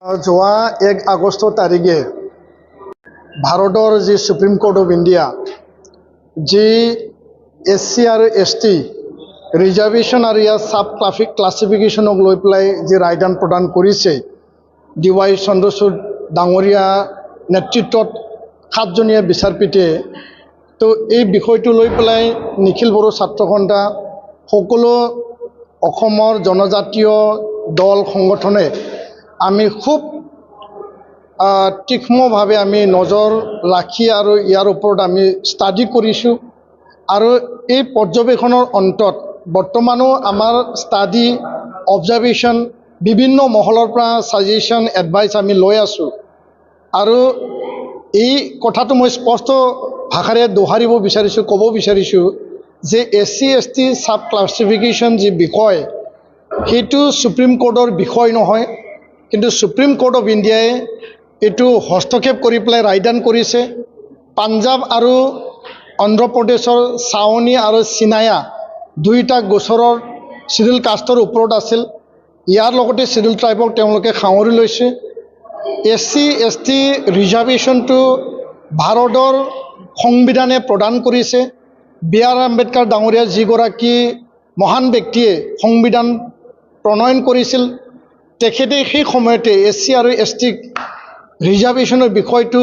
যোৱা 1 আগষ্ট তাৰিখে ভাৰতৰ যি সুপ্ৰিম কোৰ্ট অফ ইণ্ডিয়া যি SC আৰু ST ৰিজাৰ্ভেশ্যন আৰু ইয়াৰ সাব ক্লাছিফিকেশ্যনক লৈ পেলাই যি ৰায়দান প্ৰদান কৰিছে DY চন্দ্ৰচূড় ডাঙৰীয়া নেতৃত্বত 7জনীয়া বিচাৰপীঠে তো এই বিষয়টো লৈ পেলাই নিখিল বড়ো ছাত্ৰ সন্থা সকলো অসমৰ জনজাতীয় দল সংগঠনে আমি খুব তীক্ষ্ণভাৱে আমি নজৰ ৰাখি আৰু ইয়াৰ ওপৰত আমি ষ্টাডি কৰিছোঁ আৰু এই পৰ্যবেক্ষণৰ অন্তত বৰ্তমানো আমাৰ ষ্টাডি অবজাৰভেশ্যন বিভিন্ন মহলৰ পৰা ছাজেশ্যন এডভাইচ আমি লৈ আছোঁ আৰু এই কথাটো মই স্পষ্ট ভাষাৰে দোহাৰিব বিচাৰিছোঁ ক'ব বিচাৰিছোঁ যে SC ST সাব ক্লাছিফিকেশ্যন যি বিষয় সেইটো সুপ্ৰিম কোৰ্টৰ বিষয় নহয় কিন্তু সুপ্ৰিম কোৰ্ট অফ ইণ্ডিয়াই এইটো হস্তক্ষেপ কৰি পেলাই ৰায়দান কৰিছে পাঞ্জাৱ আৰু অন্ধ্ৰ প্ৰদেশৰ ছাৱনী আৰু চিনায়া দুইটা গোচৰৰ চিডিউল কাষ্টৰ ওপৰত আছিল ইয়াৰ লগতে চিডিউল ট্ৰাইবক তেওঁলোকে সাঙুৰি লৈছে SC ST ৰিজাৰ্ভেশ্যনটো ভাৰতৰ সংবিধানে প্ৰদান কৰিছে B.R. আম্বেদকাৰ ডাঙৰীয়া যিগৰাকী মহান ব্যক্তিয়ে সংবিধান প্ৰণয়ন কৰিছিল তেখেতে সেই সময়তে SC আৰু ST ৰিজাৰ্ভেশ্যনৰ বিষয়টো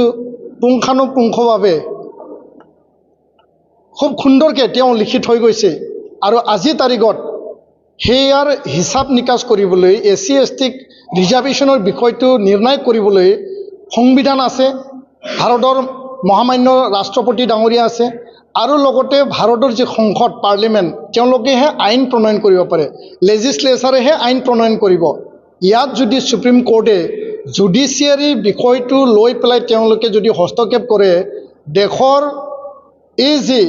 পুংখানুপুংখভাৱে খুব সুন্দৰকৈ তেওঁ লিখি থৈ গৈছে আৰু আজি তাৰিখত সেইয়াৰ হিচাপ নিকাচ কৰিবলৈ SC ST ৰিজাৰ্ভেশ্যনৰ বিষয়টো নিৰ্ণয় কৰিবলৈ সংবিধান আছে ভাৰতৰ মহামান্য ৰাষ্ট্ৰপতি ডাঙৰীয়া আছে আৰু লগতে ভাৰতৰ যি সংসদ পাৰ্লিমেণ্ট তেওঁলোকেহে আইন প্ৰণয়ন কৰিব পাৰে লেজিছলেচাৰেহে আইন প্ৰণয়ন কৰিব ইয়াত যদি সুপ্ৰিম কোৰ্টে জুডিচিয়াৰী বিষয়টো লৈ পেলাই তেওঁলোকে যদি হস্তক্ষেপ কৰে দেশৰ এই যি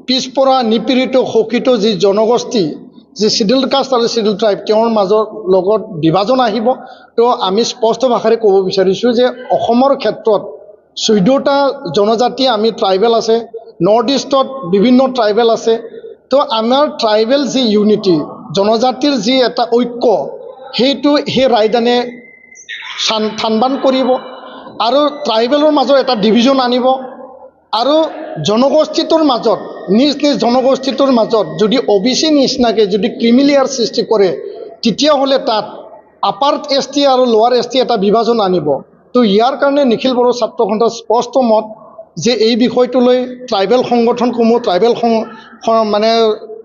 পিছপৰা নিপীড়িত শোষিত যি জনগোষ্ঠী যি চিডিউল কাষ্ট আৰু চিডিউল ট্ৰাইব তেওঁৰ মাজৰ লগত বিভাজন আহিব তো আমি স্পষ্ট ভাষাৰে ক'ব বিচাৰিছোঁ যে অসমৰ ক্ষেত্ৰত 14টা জনজাতি আমি ট্ৰাইবেল আছে নৰ্থ ইষ্টত বিভিন্ন ট্ৰাইবেল আছে তো আমাৰ ট্ৰাইবেল যি ইউনিটি জনজাতিৰ যি এটা ঐক্য সেইটো সেই ৰায়দানে থানবান কৰিব আৰু ট্ৰাইবেলৰ মাজত এটা ডিভিজন আনিব আৰু জনগোষ্ঠীটোৰ মাজত নিজ নিজ জনগোষ্ঠীটোৰ মাজত যদি OBC নিচিনাকৈ যদি ক্ৰিমিলিয়াৰ সৃষ্টি কৰে তেতিয়াহ'লে তাত আপাৰ ST আৰু লোৱাৰ ST এটা বিভাজন আনিব তো ইয়াৰ কাৰণে নিখিল বড়ো ছাত্ৰ সন্থাৰ স্পষ্ট মত যে এই বিষয়টো লৈ ট্ৰাইবেল সংগঠনসমূহ ট্ৰাইবেল মানে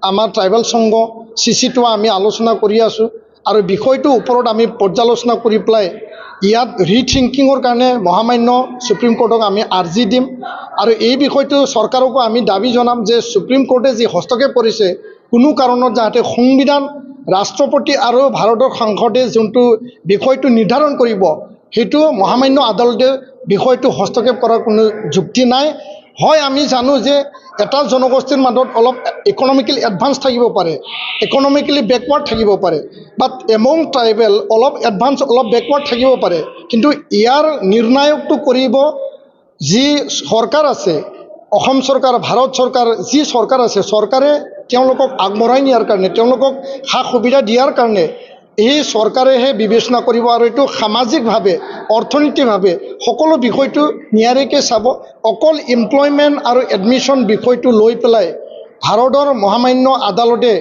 আমাৰ ট্ৰাইবেল সংঘ CC2 আমি আলোচনা কৰি আছোঁ আৰু বিষয়টোৰ ওপৰত আমি পৰ্যালোচনা কৰি পেলাই ইয়াত ৰিথিংকিঙৰ কাৰণে মহামান্য সুপ্ৰিম কোৰ্টক আমি আৰ্জি দিম আৰু এই বিষয়টো চৰকাৰকো আমি দাবী জনাম যে সুপ্ৰিম কোৰ্টে যি হস্তক্ষেপ কৰিছে কোনো কাৰণত যাতে সংবিধান ৰাষ্ট্ৰপতি আৰু ভাৰতৰ সংসদে যোনটো বিষয়টো নিৰ্ধাৰণ কৰিব সেইটো মহামান্য আদালতে বিষয়টো হস্তক্ষেপ কৰাৰ কোনো যুক্তি নাই হয় আমি জানো যে এটা জনগোষ্ঠীৰ মাজত অলপ ইকনমিকেলি এডভান্স থাকিব পাৰে ইকনমিকেলি বেকৱাৰ্ড থাকিব পাৰে বাট এমং ট্ৰাইবেল অলপ এডভান্স অলপ বেকৱাৰ্ড থাকিব পাৰে কিন্তু ইয়াৰ নিৰ্ণায়কটো কৰিব যি চৰকাৰ আছে অসম চৰকাৰ ভাৰত চৰকাৰ যি চৰকাৰ আছে চৰকাৰে তেওঁলোকক আগবঢ়াই নিয়াৰ কাৰণে তেওঁলোকক সা সুবিধা দিয়াৰ কাৰণে এই চৰকাৰেহে বিবেচনা কৰিব আৰু এইটো সামাজিকভাৱে অৰ্থনৈতিকভাৱে সকলো বিষয়টো নিয়াৰিকৈ চাব অকল এমপ্লয়মেণ্ট আৰু এডমিশ্যন বিষয়টো লৈ পেলাই ভাৰতৰ মহামান্য আদালতে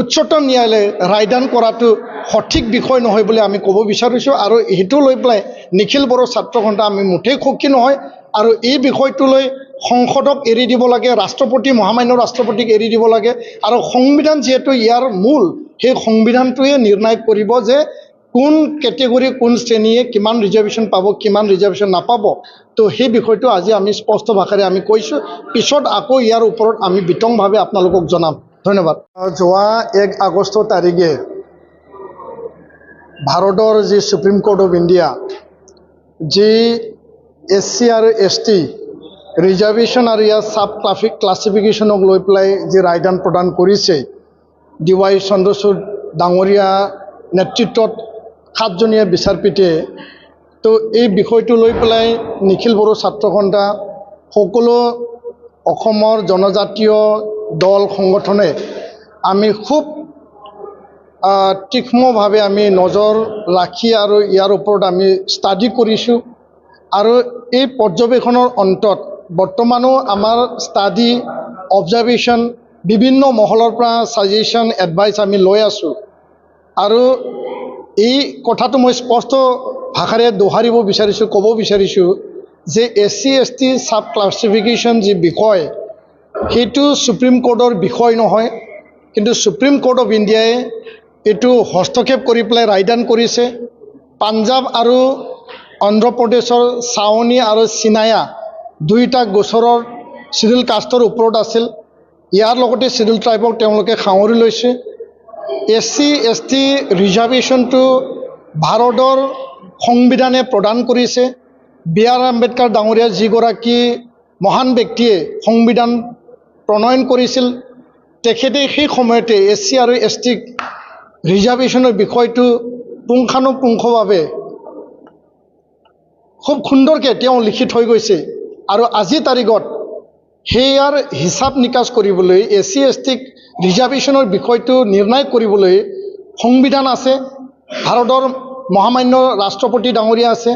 উচ্চতম ন্যায়ালয়ে ৰায়দান কৰাটো সঠিক বিষয় নহয় বুলি আমি ক'ব বিচাৰিছোঁ আৰু সেইটো লৈ পেলাই নিখিল বড়ো ছাত্ৰ সন্থা আমি মুঠেই সুখী নহয় আৰু এই বিষয়টো লৈ সংসদক এৰি দিব লাগে ৰাষ্ট্ৰপতি মহামান্য ৰাষ্ট্ৰপতিক এৰি দিব লাগে আৰু সংবিধান যিহেতু ইয়াৰ মূল সেই সংবিধানটোৱে নিৰ্ণয় কৰিব যে কোন কেটেগৰী কোন শ্ৰেণীয়ে কিমান ৰিজাৰ্ভেশ্যন পাব কিমান ৰিজাৰ্ভেশ্যন নাপাব তো সেই বিষয়টো আজি আমি স্পষ্ট ভাষাৰে আমি কৈছোঁ পিছত আকৌ ইয়াৰ ওপৰত আমি বিতংভাৱে আপোনালোকক জনাম ধন্যবাদ যোৱা 1 আগষ্ট তাৰিখে ভাৰতৰ যি সুপ্ৰিম কোৰ্ট অফ ইণ্ডিয়া যি SC আৰু ST ৰিজাৰ্ভেশ্যন আৰু ইয়াৰ সাব ক্লাছিফিকেশ্যনক লৈ পেলাই যি ৰায়দান প্ৰদান কৰিছে DY চন্দ্ৰচূড় ডাঙৰীয়া নেতৃত্বত 7জনীয়া বিচাৰপীঠে তো এই বিষয়টো লৈ পেলাই নিখিল বড়ো ছাত্ৰ সন্থা সকলো অসমৰ জনজাতীয় দল সংগঠনে আমি খুব তীক্ষ্ণভাৱে আমি নজৰ ৰাখি আৰু ইয়াৰ ওপৰত আমি ষ্টাডি কৰিছোঁ আৰু এই পৰ্যবেক্ষণৰ অন্তত বৰ্তমানো আমাৰ ষ্টাডি অবজাৰ্ভেশ্যন বিভিন্ন মহলৰ পৰা ছাজেশ্যন এডভাইচ আমি লৈ আছোঁ আৰু এই কথাটো মই স্পষ্ট ভাষাৰে দোহাৰিব বিচাৰিছোঁ, ক'ব বিচাৰিছোঁ যে SC/ST চাব ক্লাছিফিকেশ্যন যি বিষয় সেইটো সুপ্ৰিম কোৰ্টৰ বিষয় নহয়, কিন্তু সুপ্ৰিম কোৰ্ট অফ ইণ্ডিয়াই এইটো হস্তক্ষেপ কৰি পেলাই ৰায়দান কৰিছে। পাঞ্জাৱ আৰু অন্ধ্ৰপ্ৰদেশৰ ছাৱনী আৰু চিনায়া দুয়োটা গোচৰৰ চিডিউল কাষ্টৰ ওপৰত আছিল। ইয়াৰ লগতে চিডিউল ট্ৰাইবক তেওঁলোকে সাঙুৰি লৈছে। SC/ST ৰিজাৰ্ভেশ্যনটো ভাৰতৰ সংবিধানে প্ৰদান কৰিছে। B.R. আম্বেদকাৰ ডাঙৰীয়া যিগৰাকী মহান ব্যক্তিয়ে সংবিধান প্ৰণয়ন কৰিছিল, তেখেতে সেই সময়তে SC আৰু ST ৰিজাৰ্ভেশ্যনৰ বিষয়টো পুংখানুপুংখভাৱে খুব সুন্দৰকৈ তেওঁ লিখি থৈ গৈছে আৰু আজিৰ তাৰিখত সেয়াৰ হিচাপ নিকাচ কৰিবলৈ SC/ST ৰিজাৰ্ভেশ্যনৰ বিষয়টো নিৰ্ণয় কৰিবলৈ সংবিধান আছে, ভাৰতৰ মহামান্য ৰাষ্ট্ৰপতি ডাঙৰীয়া আছে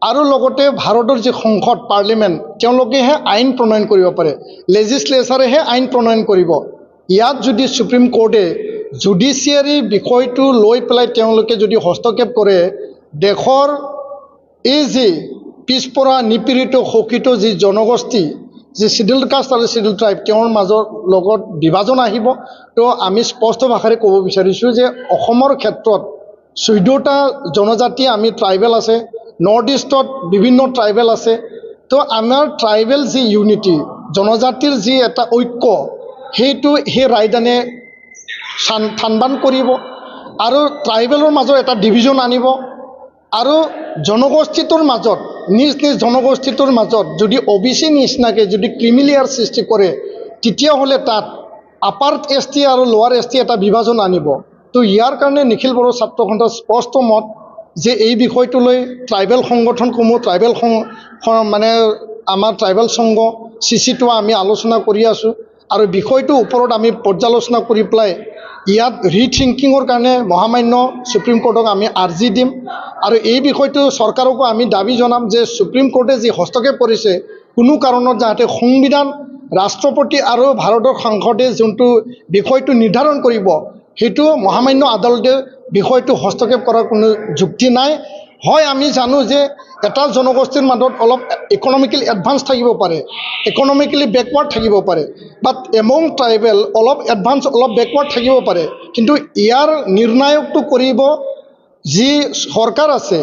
আৰু লগতে ভাৰতৰ যি সংসদ পাৰ্লিমেণ্ট তেওঁলোকেহে আইন প্ৰণয়ন কৰিব পাৰে, লেজিছলেচাৰেহে আইন প্ৰণয়ন কৰিব। ইয়াত যদি সুপ্ৰিম কোৰ্টে জুডিচিয়াৰী বিষয়টো লৈ পেলাই তেওঁলোকে যদি হস্তক্ষেপ কৰে, দেশৰ এই যি পিছপৰা নিপীড়িত শোষিত যি জনগোষ্ঠী, যি চিডিউল কাষ্ট আৰু চিডিউল ট্ৰাইব, তেওঁৰ মাজৰ লগত বিভাজন আহিব। তো আমি স্পষ্ট ভাষাৰে ক'ব বিচাৰিছোঁ যে অসমৰ ক্ষেত্ৰত 14টা জনজাতি আমি ট্ৰাইবেল আছে, নৰ্থ ইষ্টত বিভিন্ন ট্ৰাইবেল আছে। তো আমাৰ ট্ৰাইবেল যি ইউনিটি, জনজাতিৰ যি এটা ঐক্য, সেইটো সেই ৰায়দানে থানবান কৰিব আৰু ট্ৰাইবেলৰ মাজত এটা ডিভিজন আনিব আৰু জনগোষ্ঠীটোৰ মাজত নিজ নিজ জনগোষ্ঠীটোৰ মাজত যদি OBC নিচিনাকৈ যদি ক্ৰিমিলেয়াৰ সৃষ্টি কৰে, তেতিয়াহ'লে তাত আপাৰ ST আৰু লোৱাৰ ST এটা বিভাজন আনিব। তো ইয়াৰ কাৰণে নিখিল বড়ো ছাত্ৰ সন্থাৰ স্পষ্ট মত যে এই বিষয়টোলৈ ট্ৰাইবেল সংগঠনসমূহ, ট্ৰাইবেল মানে আমাৰ ট্ৰাইবেল সংঘ CC2 আমি আলোচনা কৰি আছোঁ আৰু বিষয়টোৰ ওপৰত আমি পৰ্যালোচনা কৰি পেলাই ইয়াত ৰিথিংকিঙৰ কাৰণে মহামান্য সুপ্ৰিম কোৰ্টক আমি আৰ্জি দিম আৰু এই বিষয়টো চৰকাৰকো আমি দাবী জনাম যে সুপ্ৰিম কোৰ্টে যি হস্তক্ষেপ কৰিছে, কোনো কাৰণত যাতে সংবিধান, ৰাষ্ট্ৰপতি আৰু ভাৰতৰ সংসদে যোনটো বিষয়টো নিৰ্ধাৰণ কৰিব, সেইটো মহামান্য আদালতে বিষয়টো হস্তক্ষেপ কৰাৰ কোনো যুক্তি নাই। হয়, আমি জানো যে এটা জনগোষ্ঠীৰ মাজত অলপ ইকনমিকেলি এডভান্স থাকিব পাৰে, ইকনমিকেলি বেকৱাৰ্ড থাকিব পাৰে, বাট এমং ট্ৰাইবেল অলপ এডভান্স অলপ বেকৱাৰ্ড থাকিব পাৰে, কিন্তু ইয়াৰ নিৰ্ণায়কটো কৰিব যি চৰকাৰ আছে,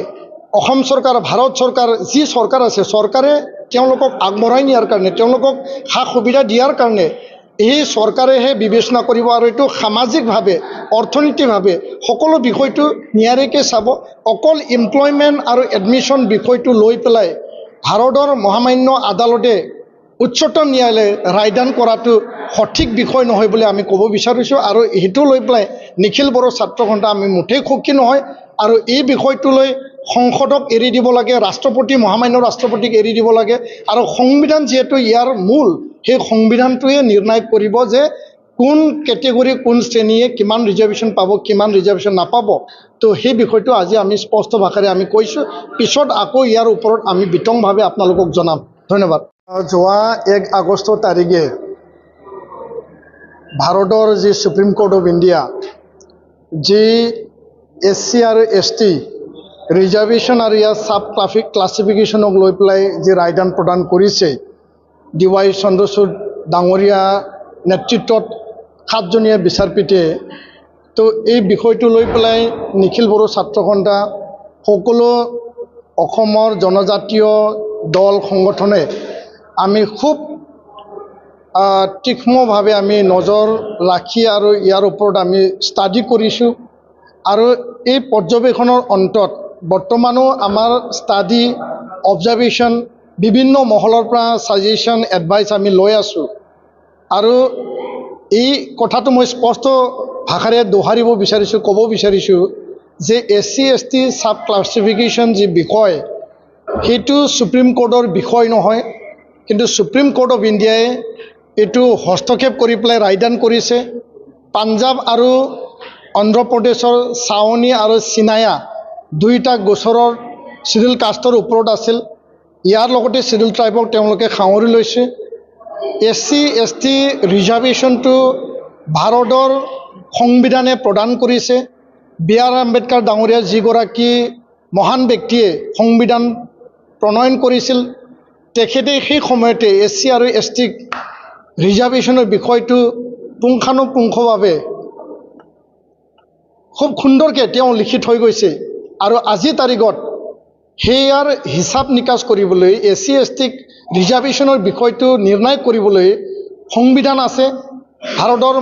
অসম চৰকাৰ, ভাৰত চৰকাৰ, যি চৰকাৰ আছে, চৰকাৰে তেওঁলোকক আগবঢ়াই নিয়াৰ কাৰণে, তেওঁলোকক সা সুবিধা দিয়াৰ কাৰণে এই চৰকাৰেহে বিবেচনা কৰিব আৰু এইটো সামাজিকভাৱে, অৰ্থনৈতিকভাৱে সকলো বিষয়টো নিয়াৰিকৈ চাব। অকল এমপ্লয়মেণ্ট আৰু এডমিশ্যন বিষয়টো লৈ পেলাই ভাৰতৰ মহামান্য আদালতে, উচ্চতম ন্যায়ালয়ে ৰায়দান কৰাটো সঠিক বিষয় নহয় বুলি আমি ক'ব বিচাৰিছোঁ আৰু সেইটো লৈ পেলাই নিখিল বড়ো ছাত্ৰ সন্থা আমি মুঠেই সুখী নহয় আৰু এই বিষয়টো লৈ সংসদক এৰি দিব লাগে, ৰাষ্ট্ৰপতি, মহামান্য ৰাষ্ট্ৰপতিক এৰি দিব লাগে আৰু সংবিধান যিহেতু ইয়াৰ মূল, সেই সংবিধানটোৱে নিৰ্ণয় কৰিব যে কোন কেটেগৰী, কোন শ্ৰেণীয়ে কিমান ৰিজাৰ্ভেশ্যন পাব, কিমান ৰিজাৰ্ভেশ্যন নাপাব। তো সেই বিষয়টো আজি আমি স্পষ্ট ভাষাৰে আমি কৈছোঁ, পিছত আকৌ ইয়াৰ ওপৰত আমি বিতংভাৱে আপোনালোকক জনাম। ধন্যবাদ। যোৱা 1 আগষ্ট তাৰিখে ভাৰতৰ যি সুপ্ৰিম কোৰ্ট অফ ইণ্ডিয়া যি SC আৰু ST ৰিজাৰ্ভেশ্যন আৰু ইয়াৰ চাব ক্লাছিফিকেশ্যনক লৈ পেলাই যি ৰায়দান প্ৰদান কৰিছে, DY চন্দ্ৰচূড় ডাঙৰীয়া নেতৃত্বত 7জনীয়া বিচাৰপীঠে, তো এই বিষয়টো লৈ পেলাই নিখিল বড়ো ছাত্ৰ সন্থা সকলো অসমৰ জনজাতীয় দল সংগঠনে আমি খুব তীক্ষ্ণভাৱে আমি নজৰ ৰাখি আৰু ইয়াৰ ওপৰত আমি ষ্টাডি কৰিছোঁ আৰু এই পৰ্যবেক্ষণৰ অন্তত বৰ্তমানো আমাৰ ষ্টাডি অবজাৰ্ভেশ্যন বিভিন্ন মহলৰ পৰা ছাজেশ্যন এডভাইচ আমি লৈ আছোঁ আৰু এই কথাটো মই স্পষ্ট ভাষাৰে দোহাৰিব বিচাৰিছোঁ, ক'ব বিচাৰিছোঁ যে SC/ST চাব ক্লাছিফিকেশ্যন যি বিষয় সেইটো সুপ্ৰিম কোৰ্টৰ বিষয় নহয়, কিন্তু সুপ্ৰিম কোৰ্ট অফ ইণ্ডিয়াই এইটো হস্তক্ষেপ কৰি পেলাই ৰায়দান কৰিছে। পাঞ্জাৱ আৰু অন্ধ্ৰপ্ৰদেশৰ ছাৱনী আৰু চিনায়া দুইটা গোচৰৰ চিডিউল কাষ্টৰ ওপৰত আছিল। ইয়াৰ লগতে চিডিউল ট্ৰাইবক তেওঁলোকে সাঙুৰি লৈছে। SC ST ৰিজাৰ্ভেশ্যনটো ভাৰতৰ সংবিধানে প্ৰদান কৰিছে। B.R. আম্বেদকাৰ ডাঙৰীয়া যিগৰাকী মহান ব্যক্তিয়ে সংবিধান প্ৰণয়ন কৰিছিল, তেখেতে সেই সময়তে SC আৰু ST ৰিজাৰ্ভেশ্যনৰ বিষয়টো পুংখানুপুংখভাৱে খুব সুন্দৰকৈ তেওঁ লিখি থৈ গৈছে। আৰু আজিৰ তাৰিখত সেয়াৰ হিচাপ নিকাচ কৰিবলৈ SC ST ৰিজাৰ্ভেশ্যনৰ বিষয়টো নিৰ্ণয় কৰিবলৈ সংবিধান আছে, ভাৰতৰ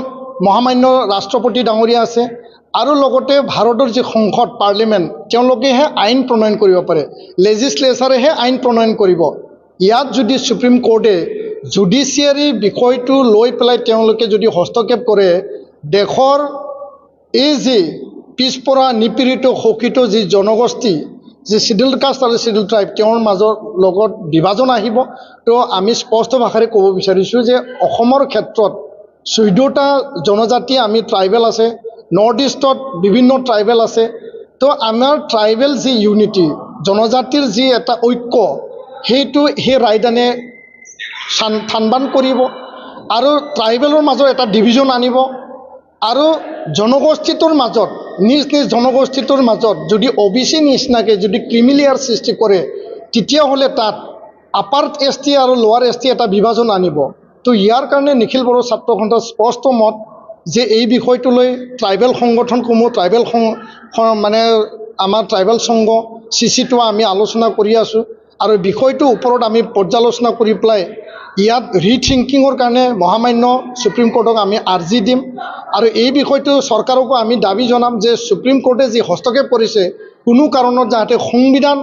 মহামান্য ৰাষ্ট্ৰপতি ডাঙৰীয়া আছে, আৰু লগতে ভাৰতৰ যি সংসদ পাৰ্লিমেণ্ট তেওঁলোকেহে আইন প্ৰণয়ন কৰিব পাৰে, লেজিছলেচাৰেহে আইন প্ৰণয়ন কৰিব। ইয়াত যদি সুপ্ৰিম কোৰ্টে জুডিচিয়াৰী বিষয়টো লৈ পেলাই তেওঁলোকে যদি হস্তক্ষেপ কৰে, দেশৰ এই যি পিছপৰা নিপীড়িত শোষিত যি জনগোষ্ঠী, যি চিডিউল কাষ্ট আৰু চিডিউল ট্ৰাইব, তেওঁৰ মাজৰ লগত বিভাজন আহিব। তো আমি স্পষ্ট ভাষাৰে ক'ব বিচাৰিছোঁ যে অসমৰ ক্ষেত্ৰত 14টা জনজাতি আমি ট্ৰাইবেল আছে, নৰ্থ ইষ্টত বিভিন্ন ট্ৰাইবেল আছে। তো আমাৰ ট্ৰাইবেল যি ইউনিটি, জনজাতিৰ যি এটা ঐক্য, সেইটো সেই ৰায়দানে থানবান কৰিব আৰু ট্ৰাইবেলৰ মাজত এটা ডিভিজন আনিব। আৰু জনগোষ্ঠীটোৰ মাজত নিজ নিজ জনগোষ্ঠীটোৰ মাজত যদি OBC নিচিনাকৈ যদি ক্ৰিমিলিয়াৰ সৃষ্টি কৰে, তেতিয়াহ'লে তাত আপাৰ ST আৰু লোৱাৰ ST এটা বিভাজন আনিব। তো ইয়াৰ কাৰণে নিখিল বড়ো ছাত্ৰ সন্থাৰ স্পষ্ট মত যে এই বিষয়টো লৈ ট্ৰাইবেল সংগঠনসমূহ, ট্ৰাইবেল মানে আমাৰ ট্ৰাইবেল সংঘ CC2 আমি আলোচনা কৰি আছোঁ আৰু বিষয়টোৰ ওপৰত আমি পৰ্যালোচনা কৰি পেলাই ইয়াত ৰিথিংকিঙৰ কাৰণে মহামান্য সুপ্ৰিম কোৰ্টক আমি আৰ্জি দিম। আৰু এই বিষয়টো চৰকাৰকো আমি দাবী জনাম যে সুপ্ৰিম কোৰ্টে যি হস্তক্ষেপ কৰিছে, কোনো কাৰণত যাতে সংবিধান,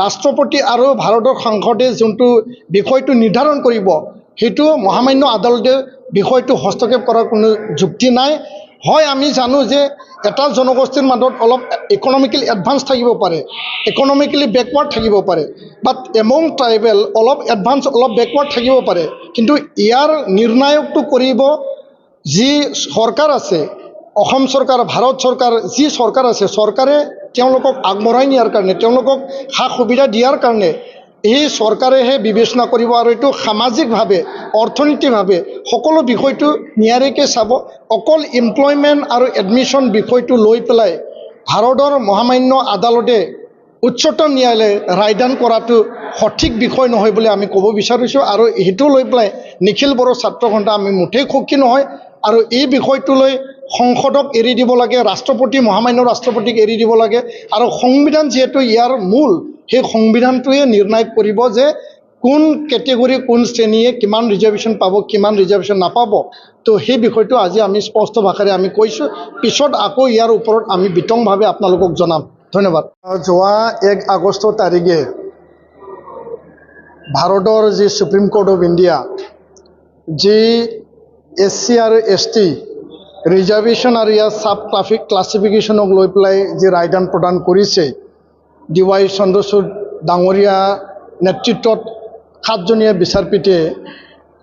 ৰাষ্ট্ৰপতি আৰু ভাৰতৰ সংসদে যোনটো বিষয়টো নিৰ্ধাৰণ কৰিব, সেইটো মহামান্য আদালতে বিষয়টো হস্তক্ষেপ কৰাৰ কোনো যুক্তি নাই। হয়, আমি জানো যে এটা জনগোষ্ঠীৰ মাজত অলপ ইকনমিকেলি এডভান্স থাকিব পাৰে, ইকনমিকেলি বেকৱাৰ্ড থাকিব পাৰে, বাট এমং ট্ৰাইবেল অলপ এডভান্স অলপ বেকৱাৰ্ড থাকিব পাৰে। কিন্তু ইয়াৰ নিৰ্ণায়কটো কৰিব যি চৰকাৰ আছে, অসম চৰকাৰ, ভাৰত চৰকাৰ, যি চৰকাৰ আছে, চৰকাৰে তেওঁলোকক আগবঢ়াই নিয়াৰ কাৰণে, তেওঁলোকক সা সুবিধা দিয়াৰ কাৰণে এই চৰকাৰেহে বিবেচনা কৰিব। আৰু এইটো সামাজিকভাৱে, অৰ্থনৈতিকভাৱে সকলো বিষয়টো নিয়াৰিকৈ চাব। অকল এমপ্লয়মেণ্ট আৰু এডমিশ্যন বিষয়টো লৈ পেলাই ভাৰতৰ মহামান্য আদালতে, উচ্চতম ন্যায়ালয়ে ৰায়দান কৰাটো সঠিক বিষয় নহয় বুলি আমি ক'ব বিচাৰিছোঁ। আৰু সেইটো লৈ পেলাই নিখিল বড়ো ছাত্ৰ সন্থা আমি মুঠেই সুখী নহয়। আৰু এই বিষয়টো লৈ সংসদক এৰি দিব লাগে, ৰাষ্ট্ৰপতি, মহামান্য ৰাষ্ট্ৰপতিক এৰি দিব লাগে। আৰু সংবিধান যিহেতু ইয়াৰ মূল, সেই সংবিধানটোৱে নিৰ্ণয় কৰিব যে কোন কেটেগৰী, কোন শ্ৰেণীয়ে কিমান ৰিজাৰ্ভেশ্যন পাব, কিমান ৰিজাৰ্ভেশ্যন নাপাব। তো সেই বিষয়টো আজি আমি স্পষ্ট ভাষাৰে আমি কৈছোঁ, পিছত আকৌ ইয়াৰ ওপৰত আমি বিতংভাৱে আপোনালোকক জনাম। ধন্যবাদ। যোৱা 1 আগষ্ট তাৰিখে ভাৰতৰ যি সুপ্ৰিম কোৰ্ট অফ ইণ্ডিয়া যি SC আৰু ST ৰিজাৰ্ভেশ্যন আৰু ইয়াৰ চাব ক্লাছিফিকেশ্যনক লৈ পেলাই যি ৰায়দান প্ৰদান কৰিছে, DY চন্দ্ৰচূড় ডাঙৰীয়া নেতৃত্বত 7জনীয়া বিচাৰপীঠে,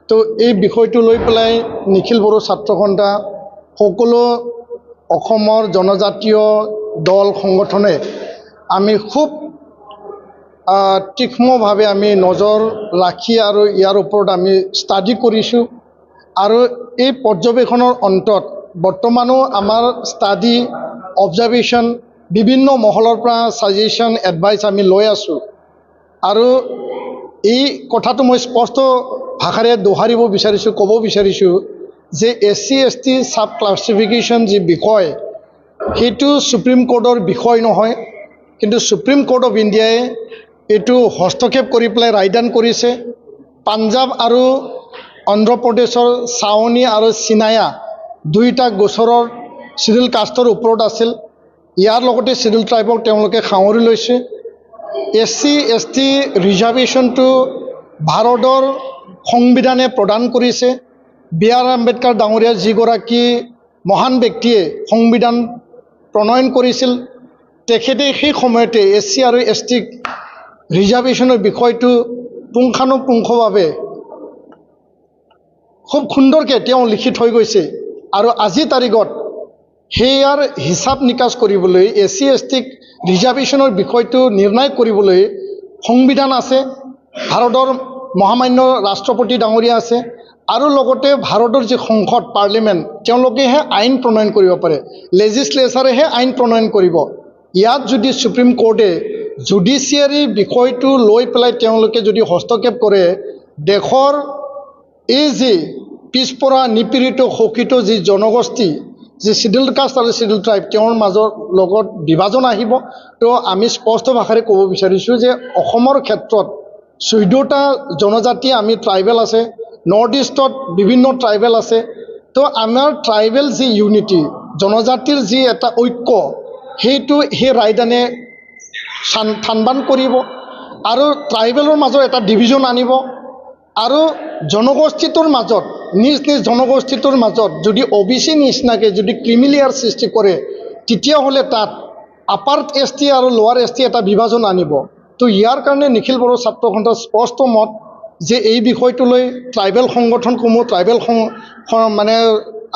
তো এই বিষয়টো লৈ পেলাই নিখিল বড়ো ছাত্ৰ সন্থা, সকলো অসমৰ জনজাতীয় দল সংগঠনে আমি খুব তীক্ষ্ণভাৱে আমি নজৰ ৰাখি আৰু ইয়াৰ ওপৰত আমি ষ্টাডি কৰিছোঁ। আৰু এই পৰ্যবেক্ষণৰ অন্তত বৰ্তমানো আমাৰ ষ্টাডি, অবজাৰ্ভেশ্যন, বিভিন্ন মহলৰ পৰা ছাজেশ্যন, এডভাইচ আমি লৈ আছোঁ। আৰু এই কথাটো মই স্পষ্ট ভাষাৰে দোহাৰিব বিচাৰিছোঁ, ক'ব বিচাৰিছোঁ যে SC ST চাব ক্লাছিফিকেশ্যন যি বিষয়, সেইটো সুপ্ৰিম কোৰ্টৰ বিষয় নহয়, কিন্তু সুপ্ৰিম কোৰ্ট অফ ইণ্ডিয়াই এইটো হস্তক্ষেপ কৰি পেলাই ৰায়দান কৰিছে। পাঞ্জাৱ আৰু অন্ধ্ৰপ্ৰদেশৰ ছাৱনী আৰু চিনায়া দুইটা গোচৰৰ চিডিউল কাষ্টৰ ওপৰত আছিল। ইয়াৰ লগতে চিডিউল ট্ৰাইবক তেওঁলোকে সাঙুৰি লৈছে। SC ST ৰিজাৰ্ভেশ্যনটো ভাৰতৰ সংবিধানে প্ৰদান কৰিছে। B.R. আম্বেদকাৰ ডাঙৰীয়া যিগৰাকী মহান ব্যক্তিয়ে সংবিধান প্ৰণয়ন কৰিছিল, তেখেতে সেই সময়তে SC আৰু ST ৰিজাৰ্ভেশ্যনৰ বিষয়টো পুংখানুপুংখভাৱে খুব সুন্দৰকৈ তেওঁ লিখি থৈ গৈছে। আৰু আজিৰ তাৰিখত সেয়াৰ হিচাপ নিকাচ কৰিবলৈ SC ST ৰিজাৰ্ভেশ্যনৰ বিষয়টো নিৰ্ণয় কৰিবলৈ সংবিধান আছে, ভাৰতৰ মহামান্য ৰাষ্ট্ৰপতি ডাঙৰীয়া আছে, আৰু লগতে ভাৰতৰ যি সংসদ পাৰ্লিমেণ্ট তেওঁলোকেহে আইন প্ৰণয়ন কৰিব পাৰে, লেজিছলেচাৰেহে আইন প্ৰণয়ন কৰিব। ইয়াত যদি সুপ্ৰিম কোৰ্টে জুডিচিয়াৰী বিষয়টো লৈ পেলাই তেওঁলোকে যদি হস্তক্ষেপ কৰে, দেশৰ এই যি পিছপৰা নিপীড়িত শোষিত যি জনগোষ্ঠী, যি শিডিউল কাষ্ট আৰু শিডিউল ট্ৰাইব তেওঁৰ মাজৰ লগত বিভাজন আহিব। তো আমি স্পষ্ট ভাষাৰে ক'ব বিচাৰিছোঁ যে অসমৰ ক্ষেত্ৰত 14টা জনজাতি আমি ট্ৰাইবেল আছে, নৰ্থ ইষ্টত বিভিন্ন ট্ৰাইবেল আছে। তো আমাৰ ট্ৰাইবেল যি ইউনিটি, জনজাতিৰ যি এটা ঐক্য, সেইটো সেই ৰায়দানে থানবান কৰিব আৰু ট্ৰাইবেলৰ মাজত এটা ডিভিজন আনিব। আৰু জনগোষ্ঠীটোৰ মাজত নিজ নিজ জনগোষ্ঠীটোৰ মাজত যদি OBC নিচিনাকৈ যদি ক্ৰিমিলিয়াৰ সৃষ্টি কৰে, তেতিয়াহ'লে তাত আপাৰ ST আৰু লোৱাৰ ST এটা বিভাজন আনিব। তো ইয়াৰ কাৰণে নিখিল বড়ো ছাত্ৰ সন্থাৰ স্পষ্ট মত যে এই বিষয়টো লৈ ট্ৰাইবেল সংগঠনসমূহ, ট্ৰাইবেল মানে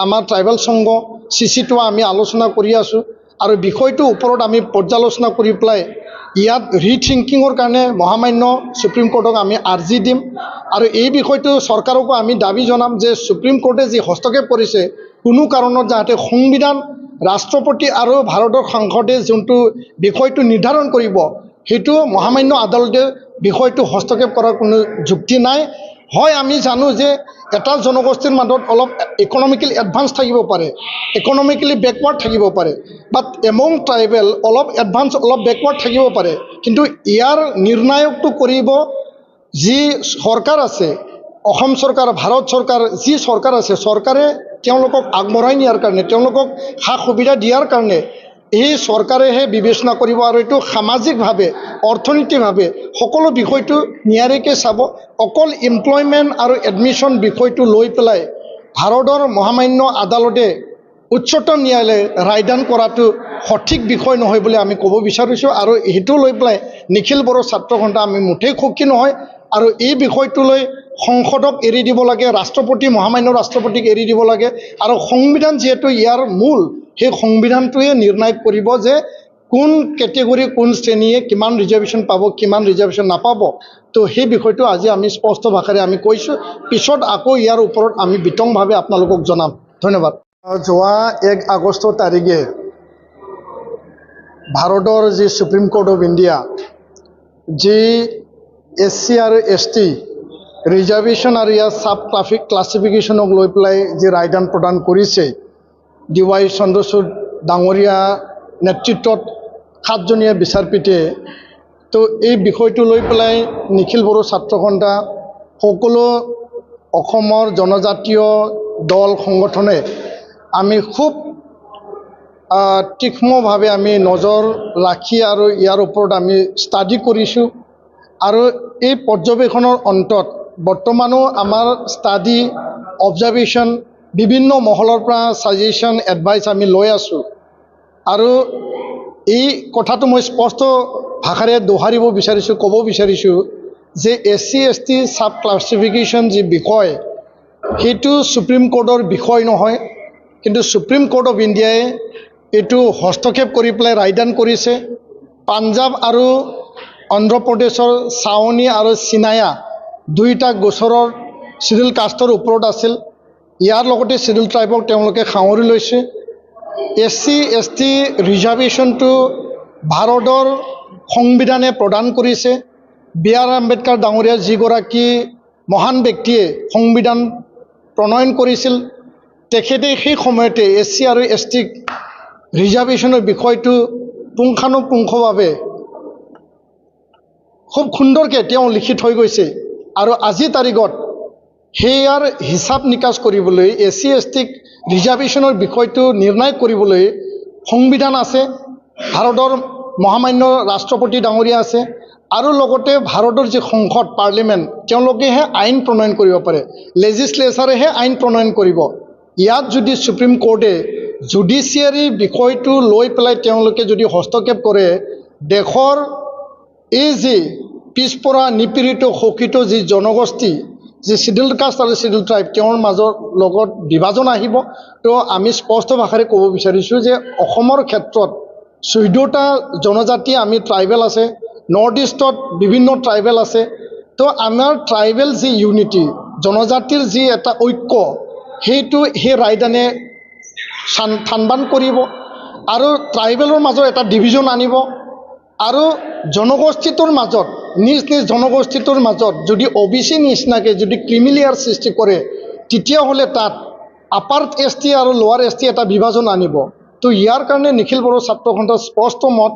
আমাৰ ট্ৰাইবেল সংঘ CC2 আমি আলোচনা কৰি আছোঁ আৰু বিষয়টোৰ ওপৰত আমি পৰ্যালোচনা কৰি পেলাই ইয়াত ৰিথিংকিঙৰ কাৰণে মহামান্য সুপ্ৰিম কোৰ্টক আমি আৰ্জি দিম। আৰু এই বিষয়টো চৰকাৰকো আমি দাবী জনাম যে সুপ্ৰিম কোৰ্টে যি হস্তক্ষেপ কৰিছে, কোনো কাৰণত যাতে সংবিধান, ৰাষ্ট্ৰপতি আৰু ভাৰতৰ সংসদে যোনটো বিষয়টো নিৰ্ধাৰণ কৰিব, সেইটো মহামান্য আদালতে বিষয়টো হস্তক্ষেপ কৰাৰ কোনো যুক্তি নাই। হয়, আমি জানো যে এটা জনগোষ্ঠীৰ মাজত অলপ ইকনমিকেলি এডভান্স থাকিব পাৰে, ইকনমিকেলি বেকৱাৰ্ড থাকিব পাৰে, বাট এমং ট্ৰাইবেল অলপ এডভান্স অলপ বেকৱাৰ্ড থাকিব পাৰে। কিন্তু ইয়াৰ নিৰ্ণায়কটো কৰিব যি চৰকাৰ আছে, অসম চৰকাৰ, ভাৰত চৰকাৰ, যি চৰকাৰ আছে, চৰকাৰে তেওঁলোকক আগবঢ়াই নিয়াৰ কাৰণে, তেওঁলোকক সা সুবিধা দিয়াৰ কাৰণে এই চৰকাৰেহে বিবেচনা কৰিব আৰু এইটো সামাজিকভাৱে, অৰ্থনৈতিকভাৱে সকলো বিষয়টো নিয়াৰিকৈ চাব। অকল এমপ্লয়মেণ্ট আৰু এডমিশ্যন বিষয়টো লৈ পেলাই ভাৰতৰ মহামান্য আদালতে, উচ্চতম ন্যায়ালয়ে ৰায়দান কৰাটো সঠিক বিষয় নহয় বুলি আমি ক'ব বিচাৰিছোঁ। আৰু সেইটো লৈ পেলাই নিখিল বড়ো ছাত্ৰ সন্থা আমি মুঠেই সুখী নহয়। আৰু এই বিষয়টো লৈ সংসদক এৰি দিব লাগে, ৰাষ্ট্ৰপতি, মহামান্য ৰাষ্ট্ৰপতিক এৰি দিব লাগে। আৰু সংবিধান যিহেতু ইয়াৰ মূল, সেই সংবিধানটোৱে নিৰ্ণয় কৰিব যে কোন কেটেগৰী, কোন শ্ৰেণীয়ে কিমান ৰিজাৰ্ভেশ্যন পাব, কিমান ৰিজাৰ্ভেশ্যন নাপাব। তো সেই বিষয়টো আজি আমি স্পষ্ট ভাষাৰে আমি কৈছোঁ, পিছত আকৌ ইয়াৰ ওপৰত আমি বিতংভাৱে আপোনালোকক জনাম। ধন্যবাদ। যোৱা 1 আগষ্ট তাৰিখে ভাৰতৰ যি সুপ্ৰিম কোৰ্ট অফ ইণ্ডিয়া যি SC আৰু ST ৰিজাৰ্ভেশ্যন আৰু ইয়াৰ চাব ক্লাছিফিকেশ্যনক লৈ পেলাই যি ৰায়দান প্ৰদান কৰিছে, DY চন্দ্ৰচূড় ডাঙৰীয়া নেতৃত্বত 7জনীয়া বিচাৰপীঠে, তো এই বিষয়টো লৈ পেলাই নিখিল বড়ো ছাত্ৰ সন্থা, সকলো অসমৰ জনজাতীয় দল সংগঠনে আমি খুব তীক্ষ্ণভাৱে আমি নজৰ ৰাখি আৰু ইয়াৰ ওপৰত আমি ষ্টাডি কৰিছোঁ। আৰু এই পৰ্যবেক্ষণৰ অন্তত বৰ্তমানো আমাৰ ষ্টাডি, অবজাৰ্ভেশ্যন, বিভিন্ন মহলৰ পৰা ছাজেশ্যন, এডভাইচ আমি লৈ আছোঁ। আৰু এই কথাটো মই স্পষ্ট ভাষাৰে দোহাৰিব বিচাৰিছোঁ, ক'ব বিচাৰিছোঁ যে SC ST চাব ক্লাছিফিকেশ্যন যি বিষয়, সেইটো সুপ্ৰিম কোৰ্টৰ বিষয় নহয়, কিন্তু সুপ্ৰিম কোৰ্ট অফ ইণ্ডিয়াই এইটো হস্তক্ষেপ কৰি পেলাই ৰায়দান কৰিছে। পাঞ্জাৱ আৰু অন্ধ্ৰপ্ৰদেশৰ ছাৱনী আৰু চিনায়া 2টা গোচৰৰ শিডিউল কাষ্টৰ ওপৰত আছিল। ইয়াৰ লগতে শিডিউল ট্ৰাইবক তেওঁলোকে সাঙুৰি লৈছে। SC ST ৰিজাৰ্ভেশ্যনটো ভাৰতৰ সংবিধানে প্ৰদান কৰিছে। BR আম্বেদকাৰ ডাঙৰীয়া যিগৰাকী মহান ব্যক্তিয়ে সংবিধান প্ৰণয়ন কৰিছিল, তেখেতে সেই সময়তে SC আৰু ST ৰিজাৰ্ভেশ্যনৰ বিষয়টো পুংখানুপুংখভাৱে খুব সুন্দৰকৈ তেওঁ লিখি থৈ গৈছে। আৰু আজিৰ তাৰিখত সেয়াৰ হিচাপ নিকাচ কৰিবলৈ, SC ST ৰিজাৰ্ভেশ্যনৰ বিষয়টো নিৰ্ণয় কৰিবলৈ সংবিধান আছে, ভাৰতৰ মহামান্য ৰাষ্ট্ৰপতি ডাঙৰীয়া আছে, আৰু লগতে ভাৰতৰ যি সংসদ পাৰ্লিমেণ্ট তেওঁলোকেহে আইন প্ৰণয়ন কৰিব পাৰে, লেজিছলেচাৰেহে আইন প্ৰণয়ন কৰিব। ইয়াত যদি সুপ্ৰিম কোৰ্টে জুডিচিয়াৰী বিষয়টো লৈ পেলাই তেওঁলোকে যদি হস্তক্ষেপ কৰে, দেশৰ এই যি পিছপৰা নিপীড়িত শোষিত যি জনগোষ্ঠী, যে শিডিউল কাষ্ট আৰু শিডিউল ট্ৰাইব তেওঁৰ মাজৰ লগত বিভাজন আহিব। তো আমি স্পষ্ট ভাষাৰে ক'ব বিচাৰিছোঁ যে অসমৰ ক্ষেত্ৰত 14টা জনজাতি আমি ট্ৰাইবেল আছে, নৰ্থ ইষ্টত বিভিন্ন ট্ৰাইবেল আছে। তো আমাৰ ট্ৰাইবেল যি ইউনিটি, জনজাতিৰ যি এটা ঐক্য, সেইটো সেই ৰায়দানে থানবান কৰিব আৰু ট্ৰাইবেলৰ মাজত এটা ডিভিজন আনিব আৰু জনগোষ্ঠীটোৰ মাজত নিজ নিজ জনগোষ্ঠীটোৰ মাজত যদি OBC নিচিনাকৈ যদি ক্ৰিমিলিয়াৰ সৃষ্টি কৰে, তেতিয়াহ'লে তাত আপাৰ ST আৰু লোৱাৰ ST এটা বিভাজন আনিব। তো ইয়াৰ কাৰণে নিখিল বড়ো ছাত্ৰ সন্থাৰ স্পষ্ট মত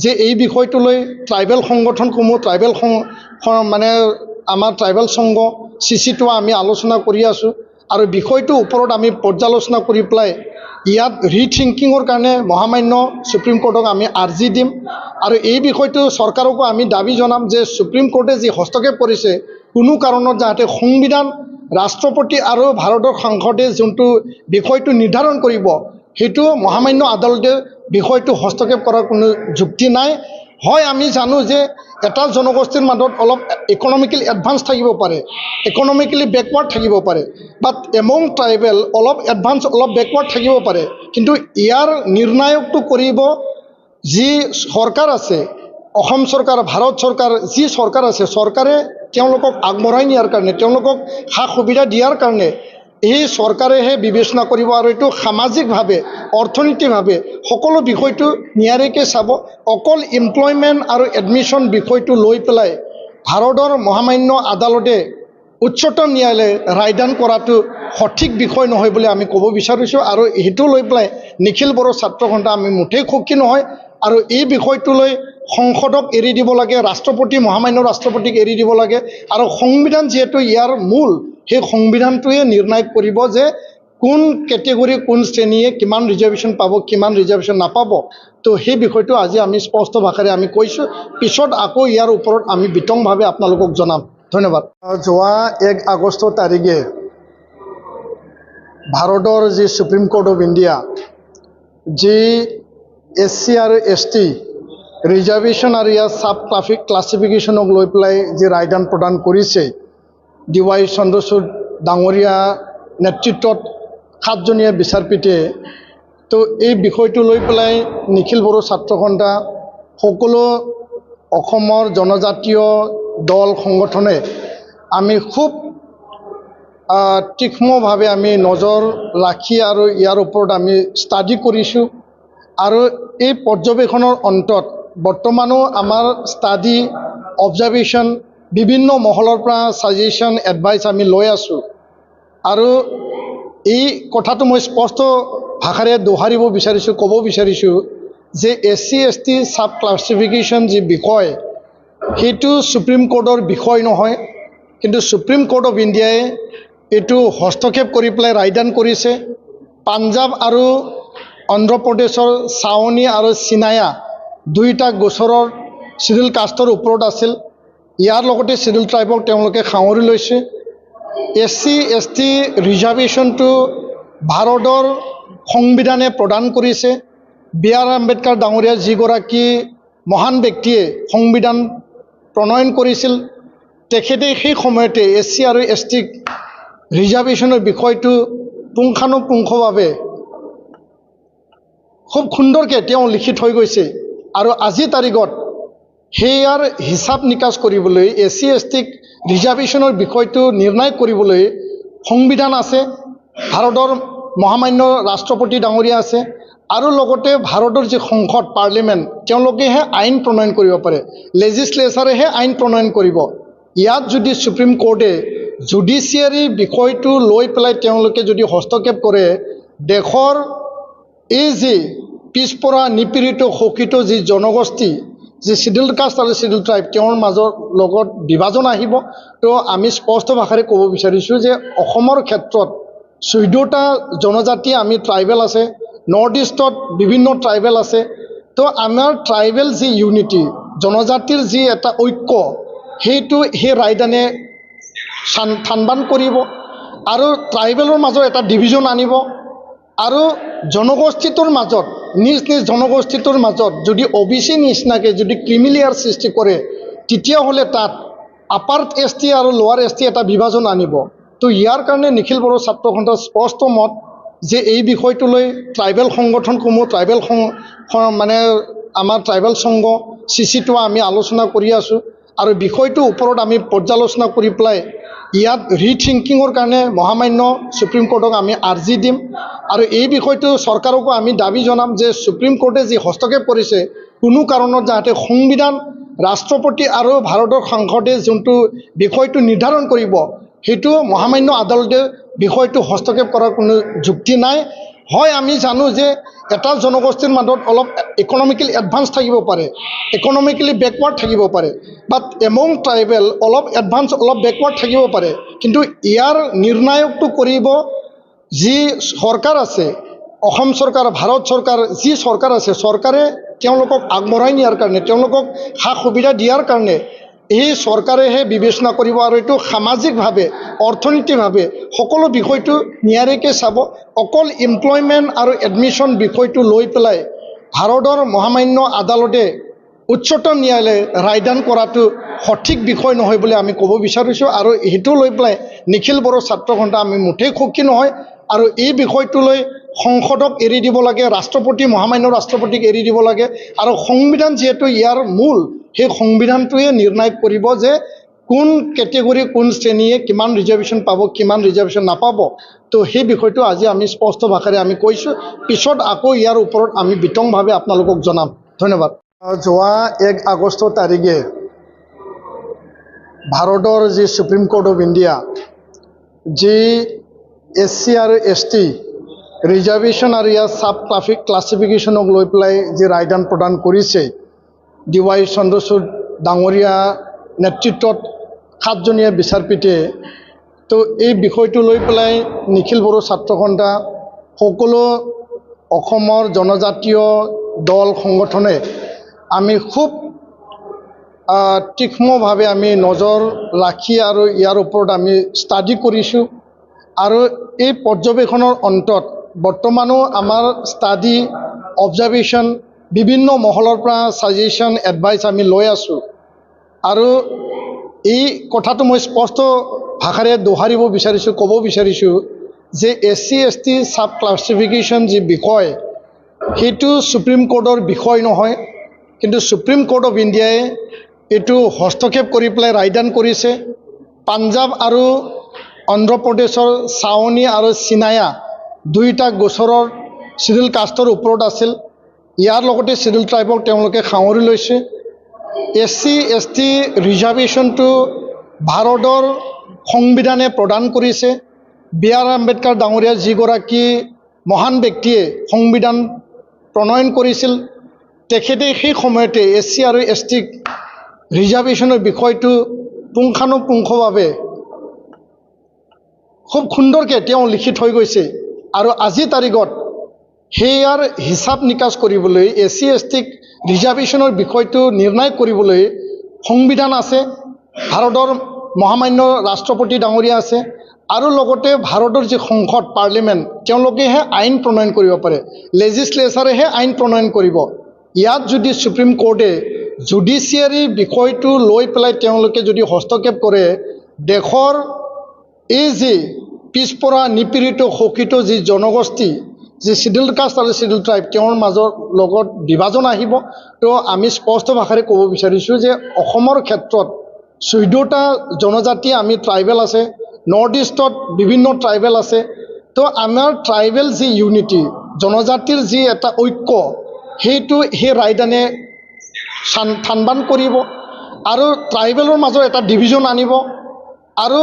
যে এই বিষয়টো লৈ ট্ৰাইবেল সংগঠনসমূহ, ট্ৰাইবেল মানে আমাৰ ট্ৰাইবেল সংঘ CC2 আমি আলোচনা কৰি আছোঁ আৰু বিষয়টোৰ ওপৰত আমি পৰ্যালোচনা কৰি পেলাই ইয়াত ৰিথিংকিঙৰ কাৰণে মহামান্য সুপ্ৰিম কোৰ্টক আমি আৰ্জি দিম আৰু এই বিষয়টো চৰকাৰকো আমি দাবী জনাম যে সুপ্ৰিম কোৰ্টে যি হস্তক্ষেপ কৰিছে, কোনো কাৰণত যাতে সংবিধান, ৰাষ্ট্ৰপতি আৰু ভাৰতৰ সংসদে যোনটো বিষয়টো নিৰ্ধাৰণ কৰিব, সেইটো মহামান্য আদালতে বিষয়টো হস্তক্ষেপ কৰাৰ কোনো যুক্তি নাই। হয়, আমি জানো যে এটা জনগোষ্ঠীৰ মাজত অলপ ইকনমিকেলি এডভান্স থাকিব পাৰে, ইকনমিকেলি বেকৱাৰ্ড থাকিব পাৰে, বাট এমং ট্ৰাইবেল অলপ এডভান্স অলপ বেকৱাৰ্ড থাকিব পাৰে। কিন্তু ইয়াৰ নিৰ্ণায়কটো কৰিব যি চৰকাৰ আছে, অসম চৰকাৰ, ভাৰত চৰকাৰ, যি চৰকাৰ আছে, চৰকাৰে তেওঁলোকক আগবঢ়াই নিয়াৰ কাৰণে, তেওঁলোকক সা সুবিধা দিয়াৰ কাৰণে এই চৰকাৰেহে বিবেচনা কৰিব আৰু এইটো সামাজিকভাৱে, অৰ্থনৈতিকভাৱে সকলো বিষয়টো নিয়াৰিকৈ চাব। অকল এমপ্লয়মেণ্ট আৰু এডমিশ্যন বিষয়টো লৈ পেলাই ভাৰতৰ মহামান্য আদালতে, উচ্চতম ন্যায়ালয়ে ৰায়দান কৰাটো সঠিক বিষয় নহয় বুলি আমি ক'ব বিচাৰিছোঁ আৰু সেইটো লৈ পেলাই নিখিল বড়ো ছাত্ৰ সন্থা আমি মুঠেই সুখী নহয় আৰু এই বিষয়টো লৈ সংসদক এৰি দিব লাগে, ৰাষ্ট্ৰপতি, মহামান্য ৰাষ্ট্ৰপতিক এৰি দিব লাগে আৰু সংবিধান যিহেতু ইয়াৰ মূল, সেই সংবিধানটোৱে নিৰ্ণয় কৰিব যে কোন কেটেগৰী, কোন শ্ৰেণীয়ে কিমান ৰিজাৰ্ভেশ্যন পাব, কিমান ৰিজাৰ্ভেশ্যন নাপাব। তো সেই বিষয়টো আজি আমি স্পষ্ট ভাষাৰে আমি কৈছোঁ, পিছত আকৌ ইয়াৰ ওপৰত আমি বিতংভাৱে আপোনালোকক জনাম। ধন্যবাদ। যোৱা 1 আগষ্ট তাৰিখে ভাৰতৰ যি সুপ্ৰিম কোৰ্ট অফ ইণ্ডিয়া যি SC আৰু ST ৰিজাৰ্ভেশ্যন আৰু ইয়াৰ ছাব ক্লাছিফিকেশ্যনক লৈ পেলাই যি ৰায়দান প্ৰদান কৰিছে, DY চন্দ্ৰচূড় ডাঙৰীয়া নেতৃত্বত 7জনীয়া বিচাৰপীঠে, তো এই বিষয়টো লৈ পেলাই নিখিল বড়ো ছাত্ৰ সন্থা সকলো অসমৰ জনজাতীয় দল সংগঠনে আমি খুব তীক্ষ্ণভাৱে আমি নজৰ ৰাখি আৰু ইয়াৰ ওপৰত আমি ষ্টাডি কৰিছোঁ আৰু এই পৰ্যবেক্ষণৰ অন্তত বৰ্তমানো আমাৰ ষ্টাডি, অবজাৰ্ভেশ্যন, বিভিন্ন মহলৰ পৰা ছাজেশ্যন, এডভাইচ আমি লৈ আছোঁ আৰু এই কথাটো মই স্পষ্ট ভাষাৰে দোহাৰিব বিচাৰিছোঁ, ক'ব বিচাৰিছোঁ যে SC ST ছাব ক্লাছিফিকেশ্যন যি বিষয়, সেইটো সুপ্ৰিম কোৰ্টৰ বিষয় নহয়, কিন্তু সুপ্ৰিম কোৰ্ট অফ ইণ্ডিয়াই এইটো হস্তক্ষেপ কৰি পেলাই ৰায়দান কৰিছে। পাঞ্জাৱ আৰু অন্ধ্ৰপ্ৰদেশৰ ছাৱনী আৰু চিনায়া 2টা গোচৰৰ চিডিউল কাষ্টৰ ওপৰত আছিল, ইয়াৰ লগতে চিডিউল ট্ৰাইবক তেওঁলোকে সাঙুৰি লৈছে। SC ST ৰিজাৰ্ভেশ্যনটো ভাৰতৰ সংবিধানে প্ৰদান কৰিছে। BR আম্বেদকাৰ ডাঙৰীয়া যিগৰাকী মহান ব্যক্তিয়ে সংবিধান প্ৰণয়ন কৰিছিল, তেখেতে সেই সময়তে SC আৰু ST ৰিজাৰ্ভেশ্যনৰ বিষয়টো পুংখানুপুংখভাৱে খুব সুন্দৰকৈ তেওঁ লিখি থৈ গৈছে আৰু আজিৰ তাৰিখত সেয়াৰ হিচাপ নিকাচ কৰিবলৈ, SC ST ৰিজাৰ্ভেশ্যনৰ বিষয়টো নিৰ্ণয় কৰিবলৈ সংবিধান আছে, ভাৰতৰ মহামান্য ৰাষ্ট্ৰপতি ডাঙৰীয়া আছে আৰু লগতে ভাৰতৰ যি সংসদ, পাৰ্লিমেণ্ট, তেওঁলোকেহে আইন প্ৰণয়ন কৰিব পাৰে, লেজিছলেচাৰেহে আইন প্ৰণয়ন কৰিব। ইয়াত যদি সুপ্ৰিম কোৰ্টে জুডিচিয়াৰী বিষয়টো লৈ পেলাই তেওঁলোকে যদি হস্তক্ষেপ কৰে, দেশৰ এই যি পিছপৰা, নিপীড়িত, শোষিত যি জনগোষ্ঠী, যি শিডিউল কাষ্ট আৰু শিডিউল ট্ৰাইব, তেওঁৰ মাজৰ লগত বিভাজন আহিব। তো আমি স্পষ্ট ভাষাৰে ক'ব বিচাৰিছোঁ যে অসমৰ ক্ষেত্ৰত 14টা জনজাতি আমি ট্ৰাইবেল আছে, নৰ্থ ইষ্টত বিভিন্ন ট্ৰাইবেল আছে। তো আমাৰ ট্ৰাইবেল যি ইউনিটি, জনজাতিৰ যি এটা ঐক্য, সেইটো সেই ৰায়দানে থানবান কৰিব আৰু ট্ৰাইবেলৰ মাজত এটা ডিভিজন আনিব আৰু জনগোষ্ঠীটোৰ মাজত, নিজ নিজ জনগোষ্ঠীটোৰ মাজত যদি OBC নিচিনাকৈ যদি ক্ৰিমিলিয়াৰ সৃষ্টি কৰে, তেতিয়াহ'লে তাত আপাৰ এছ টি আৰু লোৱাৰ এছ টি এটা বিভাজন আনিব। তো ইয়াৰ কাৰণে নিখিল বড়ো ছাত্ৰ সন্থাৰ স্পষ্ট মত যে এই বিষয়টোলৈ ট্ৰাইবেল সংগঠনসমূহ ট্ৰাইবেল মানে আমাৰ ট্ৰাইবেল সংঘ CC2 আমি আলোচনা কৰি আছোঁ আৰু বিষয়টোৰ ওপৰত আমি পৰ্যালোচনা কৰি পেলাই ইয়াত ৰিথিংকিঙৰ কাৰণে মহামান্য সুপ্ৰিম কোৰ্টক আমি আৰ্জি দিম আৰু এই বিষয়টো চৰকাৰকো আমি দাবী জনাম যে সুপ্ৰিম কোৰ্টে যি হস্তক্ষেপ কৰিছে কোনো কাৰণত যাতে সংবিধান ৰাষ্ট্ৰপতি আৰু ভাৰতৰ সংসদে যোনটো বিষয়টো নিৰ্ধাৰণ কৰিব সেইটো মহামান্য আদালতে বিষয়টো হস্তক্ষেপ কৰাৰ কোনো যুক্তি নাই। হয় আমি জানো যে এটা জনগোষ্ঠীৰ মাজত অলপ ইকনমিকেলি এডভান্স থাকিব পাৰে, ইকনমিকেলি বেকৱাৰ্ড থাকিব পাৰে, বাট এমং ট্ৰাইবেল অলপ এডভান্স অলপ বেকৱাৰ্ড থাকিব পাৰে, কিন্তু ইয়াৰ নিৰ্ণায়কটো কৰিব যি চৰকাৰ আছে, অসম চৰকাৰ, ভাৰত চৰকাৰ, যি চৰকাৰ আছে চৰকাৰে তেওঁলোকক আগবঢ়াই নিয়াৰ কাৰণে, তেওঁলোকক সা সুবিধা দিয়াৰ কাৰণে এই চৰকাৰেহে বিবেচনা কৰিব আৰু এইটো সামাজিকভাৱে অৰ্থনৈতিকভাৱে সকলো বিষয়টো নিয়াৰিকৈ চাব। অকল এমপ্লয়মেণ্ট আৰু এডমিশ্যন বিষয়টো লৈ পেলাই ভাৰতৰ মহামান্য আদালতে উচ্চতম ন্যায়ালয়ে ৰায়দান কৰাটো সঠিক বিষয় নহয় বুলি আমি ক'ব বিচাৰিছোঁ আৰু সেইটো লৈ পেলাই নিখিল বড়ো ছাত্ৰ সন্থা আমি মুঠেই সুখী নহয় আৰু এই বিষয়টোলৈ সংসদক এৰি দিব লাগে, ৰাষ্ট্ৰপতি মহামান্য ৰাষ্ট্ৰপতিক এৰি দিব লাগে আৰু সংবিধান যিহেতু ইয়াৰ মূল সেই সংবিধানটোৱে নিৰ্ণয় কৰিব যে কোন কেটেগৰী কোন শ্ৰেণীয়ে কিমান ৰিজাৰ্ভেশ্যন পাব কিমান ৰিজাৰ্ভেশ্যন নাপাব। তো সেই বিষয়টো আজি আমি স্পষ্ট ভাষাৰে আমি কৈছোঁ, পিছত আকৌ ইয়াৰ ওপৰত আমি বিতংভাৱে আপোনালোকক জনাম। ধন্যবাদ। যোৱা 1 আগষ্ট তাৰিখে ভাৰতৰ যি সুপ্ৰিম কোৰ্ট অফ ইণ্ডিয়া যি SC আৰু ST ৰিজাৰ্ভেশ্যন আৰু ইয়াৰ ছাব ক্লাছিফিকেশ্যনক লৈ পেলাই যি ৰায়দান প্ৰদান কৰিছে, DY চন্দ্ৰচূড় ডাঙৰীয়া নেতৃত্বত 7জনীয়া বিচাৰপীঠে, তো এই বিষয়টো লৈ পেলাই নিখিল বড়ো ছাত্ৰ সন্থা সকলো অসমৰ জনজাতীয় দল সংগঠনে আমি খুব তীক্ষ্ণভাৱে আমি নজৰ ৰাখি আৰু ইয়াৰ ওপৰত আমি ষ্টাডি কৰিছোঁ আৰু এই পৰ্যবেক্ষণৰ অন্তত বৰ্তমানো আমাৰ ষ্টাডি অবজাৰ্ভেশ্যন বিভিন্ন মহলৰ পৰা ছাজেশ্যন এডভাইচ আমি লৈ আছোঁ আৰু এই কথাটো মই স্পষ্ট ভাষাৰে দোহাৰিব বিচাৰিছোঁ, ক'ব বিচাৰিছোঁ যে SC ST ছাব ক্লাছিফিকেশ্যন যি বিষয় সেইটো সুপ্ৰিম কোৰ্টৰ বিষয় নহয়, কিন্তু সুপ্ৰিম কোৰ্ট অফ ইণ্ডিয়াই এইটো হস্তক্ষেপ কৰি পেলাই ৰায়দান কৰিছে। পাঞ্জাৱ আৰু অন্ধ্ৰপ্ৰদেশৰ ছাৱনী আৰু চিনায়া দুয়োটা গোচৰৰ চিডিউল কাষ্টৰ ওপৰত আছিল, ইয়াৰ লগতে চিডিউল ট্ৰাইবক তেওঁলোকে সাঙুৰি লৈছে। SC ST ৰিজাৰ্ভেশ্যনটো ভাৰতৰ সংবিধানে প্ৰদান কৰিছে। BR আম্বেদকাৰ ডাঙৰীয়া যিগৰাকী মহান ব্যক্তিয়ে সংবিধান প্ৰণয়ন কৰিছিল, তেখেতে সেই সময়তে SC আৰু ST ৰিজাৰ্ভেশ্যনৰ বিষয়টো পুংখানুপুংখভাৱে খুব সুন্দৰকৈ তেওঁ লিখি থৈ গৈছে আৰু আজিৰ তাৰিখত সেয়াৰ হিচাপ নিকাচ কৰিবলৈ SC ST ৰিজাৰ্ভেশ্যনৰ বিষয়টো নিৰ্ণয় কৰিবলৈ সংবিধান আছে, ভাৰতৰ মহামান্য ৰাষ্ট্ৰপতি ডাঙৰীয়া আছে আৰু লগতে ভাৰতৰ যি সংসদ পাৰ্লিমেণ্ট তেওঁলোকেহে আইন প্ৰণয়ন কৰিব পাৰে, লেজিছলেচাৰেহে আইন প্ৰণয়ন কৰিব। ইয়াত যদি সুপ্ৰিম কোৰ্টে জুডিচিয়াৰী বিষয়টো লৈ পেলাই তেওঁলোকে যদি হস্তক্ষেপ কৰে, দেশৰ এই যি পিছপৰা নিপীড়িত শোষিত যি জনগোষ্ঠী, যি চিডিউল কাষ্ট আৰু চিডিউল ট্ৰাইব তেওঁৰ মাজৰ লগত বিভাজন আহিব। তো আমি স্পষ্ট ভাষাৰে ক'ব বিচাৰিছোঁ যে অসমৰ ক্ষেত্ৰত 14টা জনজাতি আমি ট্ৰাইবেল আছে, নৰ্থ ইষ্টত বিভিন্ন ট্ৰাইবেল আছে। তো আমাৰ ট্ৰাইবেল যি ইউনিটি, জনজাতিৰ যি এটা ঐক্য, সেইটো সেই ৰায়দানে থানবান কৰিব আৰু ট্ৰাইবেলৰ মাজত এটা ডিভিজন আনিব আৰু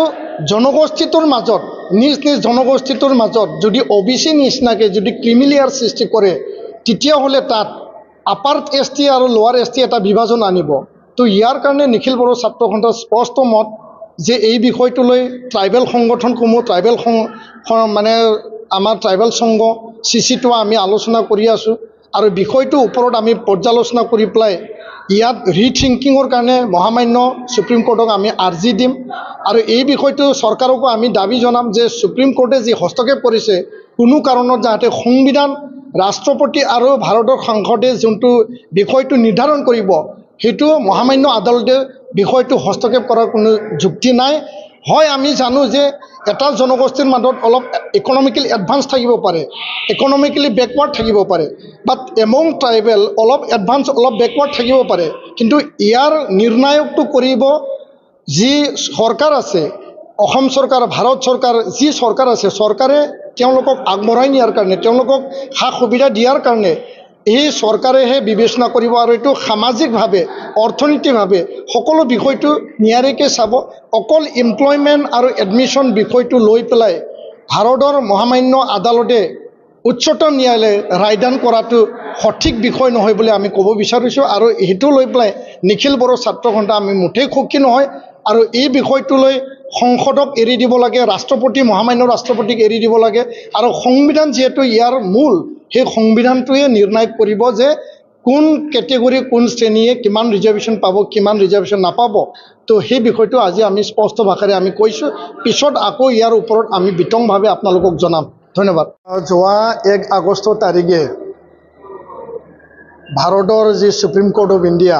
জনগোষ্ঠীটোৰ মাজত নিজ নিজ জনগোষ্ঠীটোৰ মাজত যদি OBC নিচিনাকৈ যদি ক্ৰিমিলিয়াৰ সৃষ্টি কৰে, তেতিয়াহ'লে তাত আপাৰ ST আৰু লোৱাৰ ST এটা বিভাজন আনিব। তো ইয়াৰ কাৰণে নিখিল বড়ো ছাত্ৰ সন্থাৰ স্পষ্ট মত যে এই বিষয়টোলৈ ট্ৰাইবেল সংগঠনসমূহ ট্ৰাইবেল মানে আমাৰ ট্ৰাইবেল সংঘ CC2 আমি আলোচনা কৰি আছোঁ আৰু বিষয়টোৰ ওপৰত আমি পৰ্যালোচনা কৰি পেলাই ইয়াত ৰিথিংকিঙৰ কাৰণে মহামান্য সুপ্ৰিম কোৰ্টক আমি আৰ্জি দিম আৰু এই বিষয়টো চৰকাৰকো আমি দাবী জনাম যে সুপ্ৰিম কোৰ্টে যি হস্তক্ষেপ কৰিছে কোনো কাৰণত যাতে সংবিধান ৰাষ্ট্ৰপতি আৰু ভাৰতৰ সংসদে যোনটো বিষয়টো নিৰ্ধাৰণ কৰিব সেইটো মহামান্য আদালতে বিষয়টো হস্তক্ষেপ কৰাৰ কোনো যুক্তি নাই। হয় আমি জানো যে এটা জনগোষ্ঠীৰ মাজত অলপ ইকনমিকেলি এডভান্স থাকিব পাৰে, ইকনমিকেলি বেকৱাৰ্ড থাকিব পাৰে, বাট এমং ট্ৰাইবেল অলপ এডভান্স অলপ বেকৱাৰ্ড থাকিব পাৰে, কিন্তু ইয়াৰ নিৰ্ণায়কটো কৰিব যি চৰকাৰ আছে, অসম চৰকাৰ, ভাৰত চৰকাৰ, যি চৰকাৰ আছে, চৰকাৰে তেওঁলোকক আগবঢ়াই নিয়াৰ কাৰণে, তেওঁলোকক সা সুবিধা দিয়াৰ কাৰণে এই চৰকাৰেহে বিবেচনা কৰিব আৰু এইটো সামাজিকভাৱে অৰ্থনৈতিকভাৱে সকলো বিষয়টো নিয়াৰিকৈ চাব। অকল এমপ্লয়মেণ্ট আৰু এডমিশ্যন বিষয়টো লৈ পেলাই ভাৰতৰ মহামান্য আদালতে উচ্চতম ন্যায়ালয়ে ৰায়দান কৰাটো সঠিক বিষয় নহয় বুলি আমি ক'ব বিচাৰিছোঁ। আৰু সেইটো লৈ পেলাই নিখিল বড়ো ছাত্ৰ সন্থা আমি মুঠেই সুখী নহয়। আৰু এই বিষয়টো লৈ সংসদক এৰি দিব লাগে, ৰাষ্ট্ৰপতি মহামান্য ৰাষ্ট্ৰপতিক এৰি দিব লাগে। আৰু সংবিধান যিহেতু ইয়াৰ মূল, সেই সংবিধানটোৱে নিৰ্ণয় কৰিব যে কোন কেটেগৰী কোন শ্ৰেণীয়ে কিমান ৰিজাৰ্ভেশ্যন পাব, কিমান ৰিজাৰ্ভেশ্যন নাপাব। তো সেই বিষয়টো আজি আমি স্পষ্ট ভাষাৰে আমি কৈছোঁ, পিছত আকৌ ইয়াৰ ওপৰত আমি বিতংভাৱে আপোনালোকক জনাম। ধন্যবাদ। যোৱা 1 আগষ্ট তাৰিখে ভাৰতৰ যি সুপ্ৰিম কোৰ্ট অফ ইণ্ডিয়া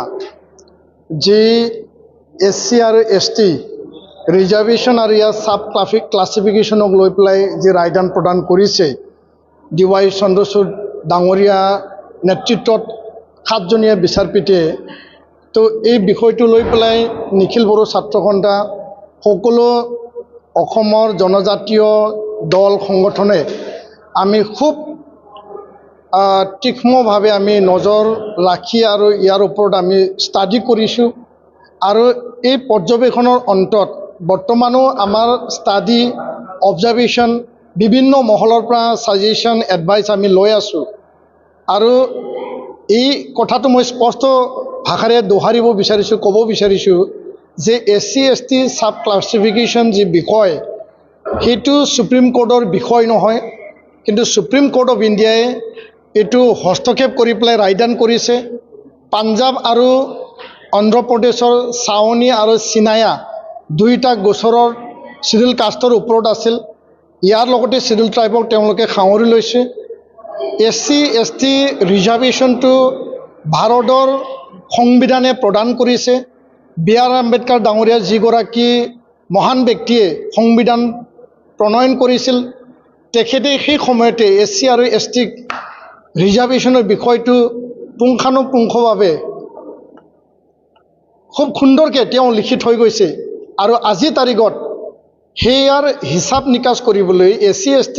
যি SC আৰু ST ৰিজাৰ্ভেশ্যন আৰু ইয়াৰ ছাব ক্লাছিফিকেশ্যনক লৈ পেলাই যি ৰায়দান প্ৰদান কৰিছে, DY চন্দ্ৰচূড় ডাঙৰীয়া নেতৃত্বত 7জনীয়া বিচাৰপীঠে, তো এই বিষয়টো লৈ পেলাই নিখিল বড়ো ছাত্ৰ সন্থা সকলো অসমৰ জনজাতীয় দল সংগঠনে আমি খুব তীক্ষ্ণভাৱে আমি নজৰ ৰাখি আৰু ইয়াৰ ওপৰত আমি ষ্টাডি কৰিছোঁ। আৰু এই পৰ্যবেক্ষণৰ অন্তত বৰ্তমানো আমাৰ ষ্টাডি অবজাৰ্ভেশ্যন বিভিন্ন মহলৰ পৰা ছাজেশ্যন এডভাইচ আমি লৈ আছোঁ। আৰু এই কথাটো মই স্পষ্ট ভাষাৰে দোহাৰিব বিচাৰিছোঁ, ক'ব বিচাৰিছোঁ যে SC ST ছাব ক্লাছিফিকেশ্যন যি বিষয়, সেইটো সুপ্ৰিম কোৰ্টৰ বিষয় নহয়, কিন্তু সুপ্ৰিম কোৰ্ট অফ ইণ্ডিয়াই এইটো হস্তক্ষেপ কৰি পেলাই ৰায়দান কৰিছে। পাঞ্জাৱ আৰু অন্ধ্ৰপ্ৰদেশৰ ছাৱনী আৰু চিনায়া দুয়োটা গোচৰৰ চিডিউল কাষ্টৰ ওপৰত আছিল। ইয়াৰ লগতে চিডিউল ট্ৰাইবক তেওঁলোকে সাঙুৰি লৈছে। SC ST ৰিজাৰ্ভেশ্যনটো ভাৰতৰ সংবিধানে প্ৰদান কৰিছে। BR আম্বেদকাৰ ডাঙৰীয়া যিগৰাকী মহান ব্যক্তিয়ে সংবিধান প্ৰণয়ন কৰিছিল, তেখেতে সেই সময়তে SC আৰু ST ৰিজাৰ্ভেশ্যনৰ বিষয়টো পুংখানুপুংখভাৱে খুব সুন্দৰকৈ তেওঁ লিখি থৈ গৈছে। আৰু আজিৰ তাৰিখত সেয়াৰ হিচাপ নিকাচ কৰিবলৈ SC ST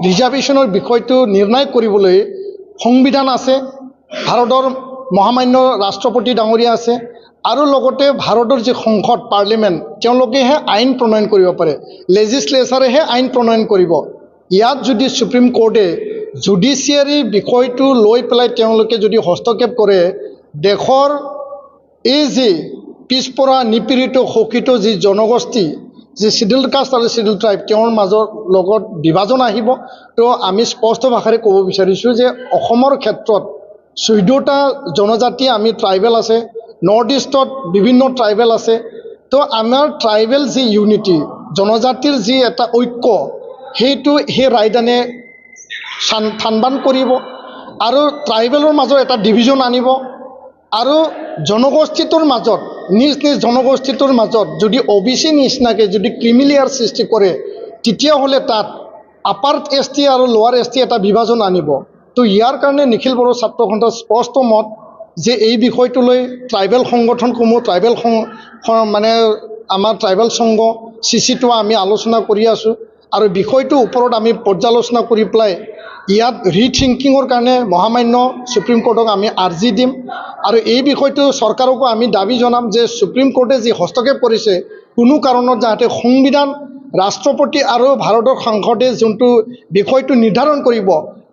ৰিজাৰ্ভেশ্যনৰ বিষয়টো নিৰ্ণয় কৰিবলৈ সংবিধান আছে, ভাৰতৰ মহামান্য ৰাষ্ট্ৰপতি ডাঙৰীয়া আছে, আৰু লগতে ভাৰতৰ যি সংসদ পাৰ্লিমেণ্ট তেওঁলোকেহে আইন প্ৰণয়ন কৰিব পাৰে, লেজিছলেচাৰেহে আইন প্ৰণয়ন কৰিব। ইয়াত যদি সুপ্ৰিম কোৰ্টে জুডিচিয়াৰী বিষয়টো লৈ পেলাই তেওঁলোকে যদি হস্তক্ষেপ কৰে, দেশৰ এই যি পিছপৰা নিপীড়িত শোষিত যি জনগোষ্ঠী, যি চিডিউল কাষ্ট আৰু চিডিউল ট্ৰাইব, তেওঁৰ মাজৰ লগত বিভাজন আহিব। তো আমি স্পষ্ট ভাষাৰে ক'ব বিচাৰিছোঁ যে অসমৰ ক্ষেত্ৰত 14টা জনজাতি আমি ট্ৰাইবেল আছে, নৰ্থ ইষ্টত বিভিন্ন ট্ৰাইবেল আছে। তো আমাৰ ট্ৰাইবেল যি ইউনিটি, জনজাতিৰ যি এটা ঐক্য, সেইটো সেই ৰায়দানে থানবান কৰিব আৰু ট্ৰাইবেলৰ মাজত এটা ডিভিজন আনিব। আৰু জনগোষ্ঠীটোৰ মাজত নিজ নিজ জনগোষ্ঠীটোৰ মাজত যদি OBC নিচিনাকৈ যদি ক্ৰিমিলিয়াৰ সৃষ্টি কৰে, তেতিয়াহ'লে তাত আপাৰ ST আৰু লোৱাৰ ST এটা বিভাজন আনিব। তো ইয়াৰ কাৰণে নিখিল বড়ো ছাত্ৰ সন্থাৰ স্পষ্ট মত যে এই বিষয়টো লৈ ট্ৰাইবেল সংগঠনসমূহ, ট্ৰাইবেল মানে আমাৰ ট্ৰাইবেল সংঘ CC2 আমি আলোচনা কৰি আছোঁ। আৰু বিষয়টোৰ ওপৰত আমি পৰ্যালোচনা কৰি পেলাই ইয়াত ৰিথিংকিঙৰ কাৰণে মহামান্য সুপ্ৰিম কোৰ্টক আমি আৰ্জি দিম। আৰু এই বিষয়টো চৰকাৰকো আমি দাবী জনাম যে সুপ্ৰিম কোৰ্টে যি হস্তক্ষেপ কৰিছে, কোনো কাৰণত যাতে সংবিধান, ৰাষ্ট্ৰপতি আৰু ভাৰতৰ সংসদে যোনটো বিষয়টো নিৰ্ধাৰণ কৰিব,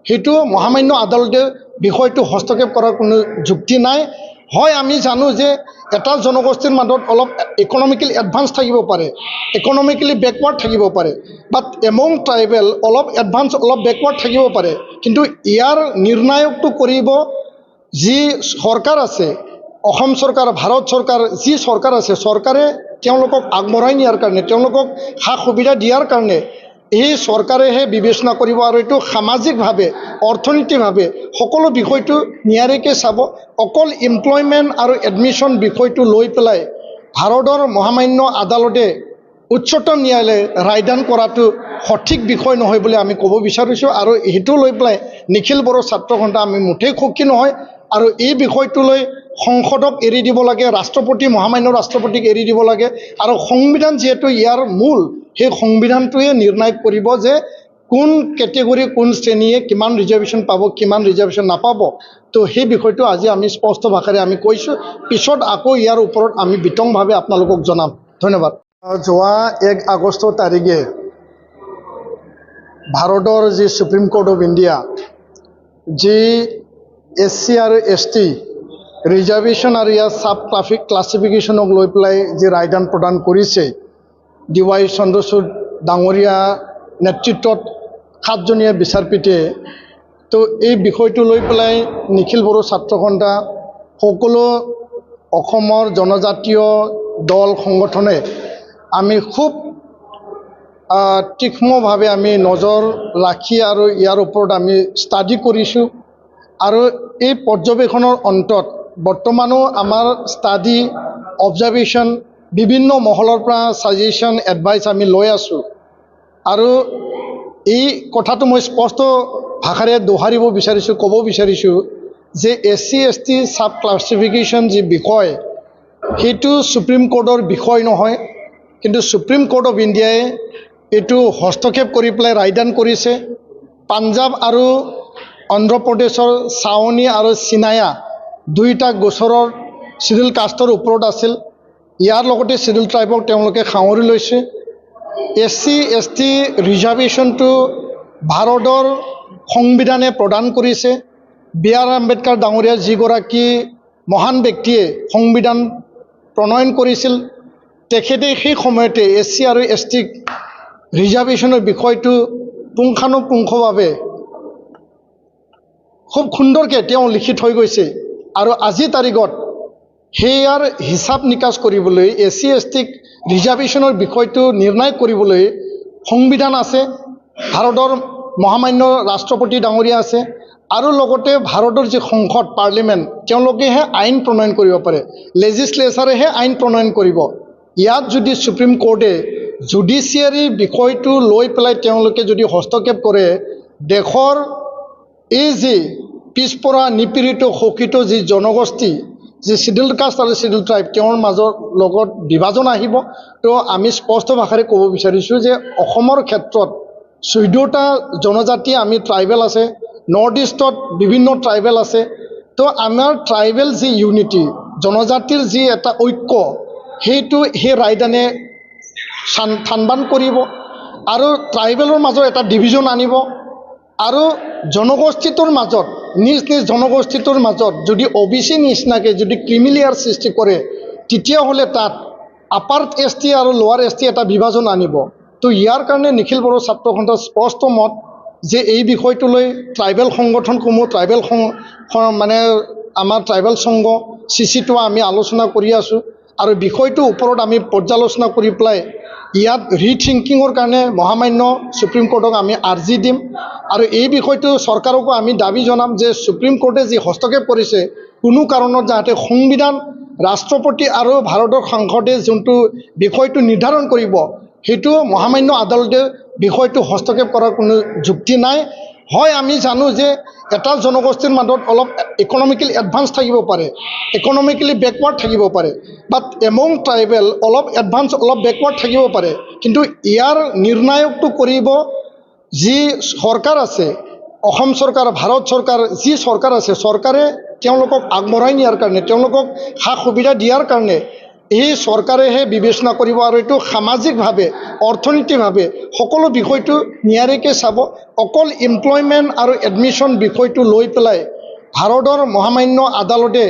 সেইটো মহামান্য আদালতে বিষয়টো হস্তক্ষেপ কৰাৰ কোনো যুক্তি নাই। হয় আমি জানো যে এটা জনগোষ্ঠীৰ মাজত অলপ ইকনমিকেলি এডভান্স থাকিব পাৰে, ইকনমিকেলি বেকৱাৰ্ড থাকিব পাৰে, বাট এমং ট্ৰাইবেল অলপ এডভান্স অলপ বেকৱাৰ্ড থাকিব পাৰে, কিন্তু ইয়াৰ নিৰ্ণায়কটো কৰিব যি চৰকাৰ আছে, অসম চৰকাৰ, ভাৰত চৰকাৰ, যি চৰকাৰ আছে, চৰকাৰে তেওঁলোকক আগবঢ়াই নিয়াৰ কাৰণে, তেওঁলোকক সা সুবিধা দিয়াৰ কাৰণে এই চৰকাৰেহে বিবেচনা কৰিব আৰু এইটো সামাজিকভাৱে অৰ্থনৈতিকভাৱে সকলো বিষয়টো নিয়াৰিকৈ চাব। অকল এমপ্লয়মেণ্ট আৰু এডমিশ্যন বিষয়টো লৈ পেলাই ভাৰতৰ মহামান্য আদালতে উচ্চতম ন্যায়ালয়ে ৰায়দান কৰাটো সঠিক বিষয় নহয় বুলি আমি ক'ব বিচাৰিছোঁ। আৰু সেইটো লৈ পেলাই নিখিল বড়ো ছাত্ৰ সন্থা আমি মুঠেই সুখী নহয়। আৰু এই বিষয়টো লৈ সংসদক এৰি দিব লাগে, ৰাষ্ট্ৰপতি মহামান্য ৰাষ্ট্ৰপতিক এৰি দিব লাগে। আৰু সংবিধান যিহেতু ইয়াৰ মূল, সেই সংবিধানটোৱে নিৰ্ণয় কৰিব যে কোন কেটেগৰী কোন শ্ৰেণীয়ে কিমান ৰিজাৰ্ভেশ্যন পাব, কিমান ৰিজাৰ্ভেশ্যন নাপাব। তো সেই বিষয়টো আজি আমি স্পষ্ট ভাষাৰে আমি কৈছোঁ। পিছত আকৌ ইয়াৰ ওপৰত আমি বিতংভাৱে আপোনালোকক জনাম। ধন্যবাদ। যোৱা 1 আগষ্ট তাৰিখে ভাৰতৰ যি সুপ্ৰিম কোৰ্ট অফ ইণ্ডিয়া যি SC আৰু ST ৰিজাৰ্ভেশ্যন আৰু ইয়াৰ ছাব ক্লাছিফিকেশ্যনক লৈ পেলাই যি ৰায়দান প্ৰদান কৰিছে, DY চন্দ্ৰচূড় ডাঙৰীয়া নেতৃত্বত 7জনীয়া বিচাৰপীঠে, তো এই বিষয়টো লৈ পেলাই নিখিল বড়ো ছাত্ৰ সন্থা সকলো অসমৰ জনজাতীয় দল সংগঠনে আমি খুব তীক্ষ্ণভাৱে আমি নজৰ ৰাখি আৰু ইয়াৰ ওপৰত আমি ষ্টাডি কৰিছোঁ। আৰু এই পৰ্যবেক্ষণৰ অন্তত বৰ্তমানো আমাৰ ষ্টাডি অবজাৰ্ভেশ্যন বিভিন্ন মহলৰ পৰা ছাজেশ্যন এডভাইচ আমি লৈ আছোঁ। আৰু এই কথাটো মই স্পষ্ট ভাষাৰে দোহাৰিব বিচাৰিছোঁ, ক'ব বিচাৰিছোঁ যে SC ST ছাব ক্লাছিফিকেশ্যন যি বিষয়, সেইটো সুপ্ৰিম কোৰ্টৰ বিষয় নহয়, কিন্তু সুপ্ৰিম কোৰ্ট অফ ইণ্ডিয়াই এইটো হস্তক্ষেপ কৰি পেলাই ৰায়দান কৰিছে। পাঞ্জাৱ আৰু অন্ধ্ৰপ্ৰদেশৰ ছাৱনী আৰু চিনায়া দুয়োটা গোচৰৰ চিডিউল কাষ্টৰ ওপৰত আছিল। ইয়াৰ লগতে চিডিউল ট্ৰাইবক তেওঁলোকে সাঙুৰি লৈছে। SC ST ৰিজাৰ্ভেশ্যনটো ভাৰতৰ সংবিধানে প্ৰদান কৰিছে। BR আম্বেদকাৰ ডাঙৰীয়া যিগৰাকী মহান ব্যক্তিয়ে সংবিধান প্ৰণয়ন কৰিছিল, তেখেতে সেই সময়তে SC আৰু ST ৰিজাৰ্ভেশ্যনৰ বিষয়টো পুংখানুপুংখভাৱে খুব সুন্দৰকৈ তেওঁ লিখি থৈ গৈছে। আৰু আজিৰ তাৰিখত সেয়াৰ হিচাপ নিকাচ কৰিবলৈ SC ST ৰিজাৰ্ভেশ্যনৰ বিষয়টো নিৰ্ণয় কৰিবলৈ সংবিধান আছে, ভাৰতৰ মহামান্য ৰাষ্ট্ৰপতি ডাঙৰীয়া আছে, আৰু লগতে ভাৰতৰ যি সংসদ পাৰ্লিমেণ্ট তেওঁলোকেহে আইন প্ৰণয়ন কৰিব পাৰে, লেজিছলেচাৰেহে আইন প্ৰণয়ন কৰিব। ইয়াত যদি সুপ্ৰিম কোৰ্টে জুডিচিয়াৰীৰ বিষয়টো লৈ পেলাই তেওঁলোকে যদি হস্তক্ষেপ কৰে, দেশৰ এই যি পিছপৰা নিপীড়িত শোষিত যি জনগোষ্ঠী, যি চিডিউল কাষ্ট আৰু চিডিউল ট্ৰাইব, তেওঁৰ মাজৰ লগত বিভাজন আহিব। তো আমি স্পষ্ট ভাষাৰে ক'ব বিচাৰিছোঁ যে অসমৰ ক্ষেত্ৰত 14টা জনজাতি আমি ট্ৰাইবেল আছে, নৰ্থ ইষ্টত বিভিন্ন ট্ৰাইবেল আছে। তো আমাৰ ট্ৰাইবেল যি ইউনিটি, জনজাতিৰ যি এটা ঐক্য, সেইটো সেই ৰায়দানে থানবান কৰিব আৰু ট্ৰাইবেলৰ মাজত এটা ডিভিজন আনিব। আৰু জনগোষ্ঠীটোৰ মাজত নিজ নিজ জনগোষ্ঠীটোৰ মাজত যদি OBC নিচিনাকৈ যদি ক্ৰিমিলিয়াৰ সৃষ্টি কৰে, তেতিয়াহ'লে তাত আপাৰ ST আৰু লোৱাৰ ST এটা বিভাজন আনিব। তো ইয়াৰ কাৰণে নিখিল বড়ো ছাত্ৰ সন্থাৰ স্পষ্ট মত যে এই বিষয়টো লৈ ট্ৰাইবেল সংগঠনসমূহ, ট্ৰাইবেল মানে আমাৰ ট্ৰাইবেল সংঘ CC2 আমি আলোচনা কৰি আছোঁ। আৰু বিষয়টোৰ ওপৰত আমি পৰ্যালোচনা কৰি পেলাই ইয়াত ৰিথিংকিঙৰ কাৰণে মহামান্য সুপ্ৰিম কোৰ্টক আমি আৰ্জি দিম। আৰু এই বিষয়টো চৰকাৰকো আমি দাবী জনাম যে সুপ্ৰিম কোৰ্টে যি হস্তক্ষেপ কৰিছে, কোনো কাৰণত যাতে সংবিধান, ৰাষ্ট্ৰপতি আৰু ভাৰতৰ সংসদে যোনটো বিষয়টো নিৰ্ধাৰণ কৰিব, সেইটো মহামান্য আদালতে বিষয়টো হস্তক্ষেপ কৰাৰ কোনো যুক্তি নাই। হয়, আমি জানো যে এটা জনগোষ্ঠীৰ মাজত অলপ ইকনমিকেলি এডভান্স থাকিব পাৰে, ইকনমিকেলি বেকৱাৰ্ড থাকিব পাৰে, বাট এমং ট্ৰাইবেল অলপ এডভান্স অলপ বেকৱাৰ্ড থাকিব পাৰে। কিন্তু ইয়াৰ নিৰ্ণায়কটো কৰিব যি চৰকাৰ আছে, অসম চৰকাৰ, ভাৰত চৰকাৰ, যি চৰকাৰ আছে, চৰকাৰে তেওঁলোকক আগবঢ়াই নিয়াৰ কাৰণে, তেওঁলোকক সা সুবিধা দিয়াৰ কাৰণে এই চৰকাৰেহে বিবেচনা কৰিব। আৰু এইটো সামাজিকভাৱে অৰ্থনৈতিকভাৱে সকলো বিষয়টো নিয়াৰিকৈ চাব। অকল এমপ্লয়মেণ্ট আৰু এডমিশ্যন বিষয়টো লৈ পেলাই ভাৰতৰ মহামান্য আদালতে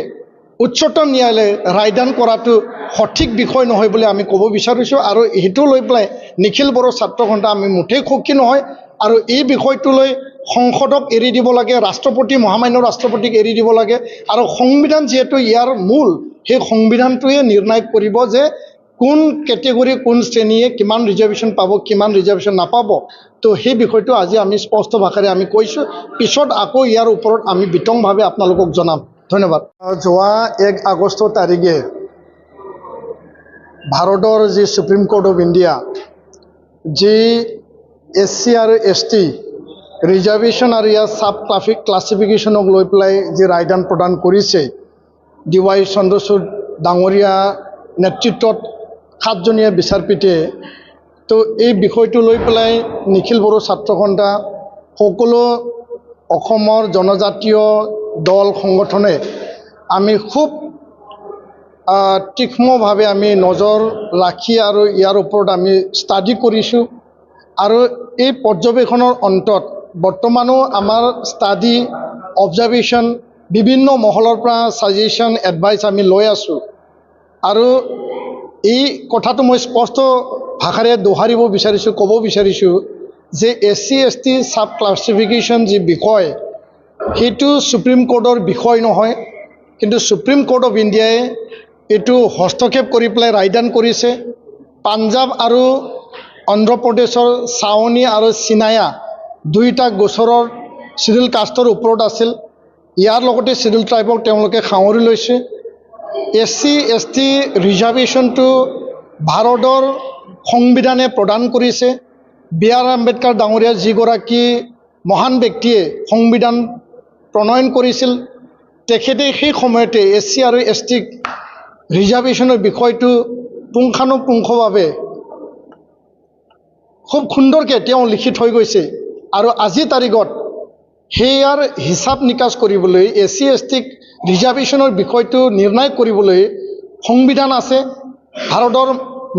উচ্চতম ন্যায়ালয়ে ৰায়দান কৰাটো সঠিক বিষয় নহয় বুলি আমি ক'ব বিচাৰিছোঁ। আৰু সেইটো লৈ পেলাই নিখিল বড়ো ছাত্ৰ সন্থা আমি মুঠেই সুখী নহয়। আৰু এই বিষয়টো লৈ সংসদক এৰি দিব লাগে, ৰাষ্ট্ৰপতি মহামান্য ৰাষ্ট্ৰপতিক এৰি দিব লাগে। আৰু সংবিধান যিহেতু ইয়াৰ মূল, সেই সংবিধানটোৱে নিৰ্ণয় কৰিব যে কোন কেটেগৰী কোন শ্ৰেণীয়ে কিমান ৰিজাৰ্ভেশ্যন পাব কিমান ৰিজাৰ্ভেশ্যন নাপাব তো সেই বিষয়টো আজি আমি স্পষ্ট ভাষাৰে আমি কৈছোঁ পিছত আকৌ ইয়াৰ ওপৰত আমি বিতংভাৱে আপোনালোকক জনাম ধন্যবাদ যোৱা 1 আগষ্ট তাৰিখে ভাৰতৰ যি সুপ্ৰিম কোৰ্ট অফ ইণ্ডিয়া যি SC আৰু ST ৰিজাৰ্ভেশ্যন আৰু ইয়াৰ সাব ক্লাছিফিকেশ্যনক লৈ পেলাই যি ৰায়দান প্ৰদান কৰিছে DY চন্দ্ৰচূড় ডাঙৰীয়া নেতৃত্বত 7জনীয়া বিচাৰপীঠে তো এই বিষয়টো লৈ পেলাই নিখিল বড়ো ছাত্ৰ সন্থা সকলো অসমৰ জনজাতীয় দল সংগঠনে আমি খুব তীক্ষ্ণভাৱে আমি নজৰ ৰাখি আৰু ইয়াৰ ওপৰত আমি ষ্টাডি কৰিছোঁ আৰু এই পৰ্যবেক্ষণৰ অন্তত বৰ্তমানো আমাৰ ষ্টাডি অবজাৰ্ভেশ্যন বিভিন্ন মহলৰ পৰা ছাজেশ্যন এডভাইচ আমি লৈ আছোঁ আৰু এই কথাটো মই স্পষ্ট ভাষাৰে দোহাৰিব বিচাৰিছোঁ ক'ব বিচাৰিছোঁ যে SC ST সাব ক্লাছিফিকেশ্যন যি বিষয় সেইটো সুপ্ৰিম কোৰ্টৰ বিষয় নহয় কিন্তু সুপ্ৰিম কোৰ্ট অফ ইণ্ডিয়াই এইটো হস্তক্ষেপ কৰি পেলাই ৰায়দান কৰিছে পাঞ্জাৱ আৰু অন্ধ্ৰ প্ৰদেশৰ ছাৱনী আৰু চিনায়া দুইটা গোচৰৰ চিডিউল কাষ্টৰ ওপৰত আছিল ইয়াৰ লগতে চিডিউল ট্ৰাইবক তেওঁলোকে সাঙুৰি লৈছে SC ST ৰিজাৰ্ভেশ্যনটো ভাৰতৰ সংবিধানে প্ৰদান কৰিছে B.R. আম্বেদকাৰ ডাঙৰীয়া যিগৰাকী মহান ব্যক্তিয়ে সংবিধান প্ৰণয়ন কৰিছিল তেখেতে সেই সময়তে SC আৰু ST ৰিজাৰ্ভেশ্যনৰ বিষয়টো পুংখানুপুংখভাৱে খুব সুন্দৰকৈ তেওঁ লিখি থৈ গৈছে আৰু আজি তাৰিখত হেয়াৰ হিচাপ নিকাচ কৰিবলৈ SC ST ৰিজাৰ্ভেশ্যনৰ বিষয়টো নিৰ্ণয় কৰিবলৈ সংবিধান আছে ভাৰতৰ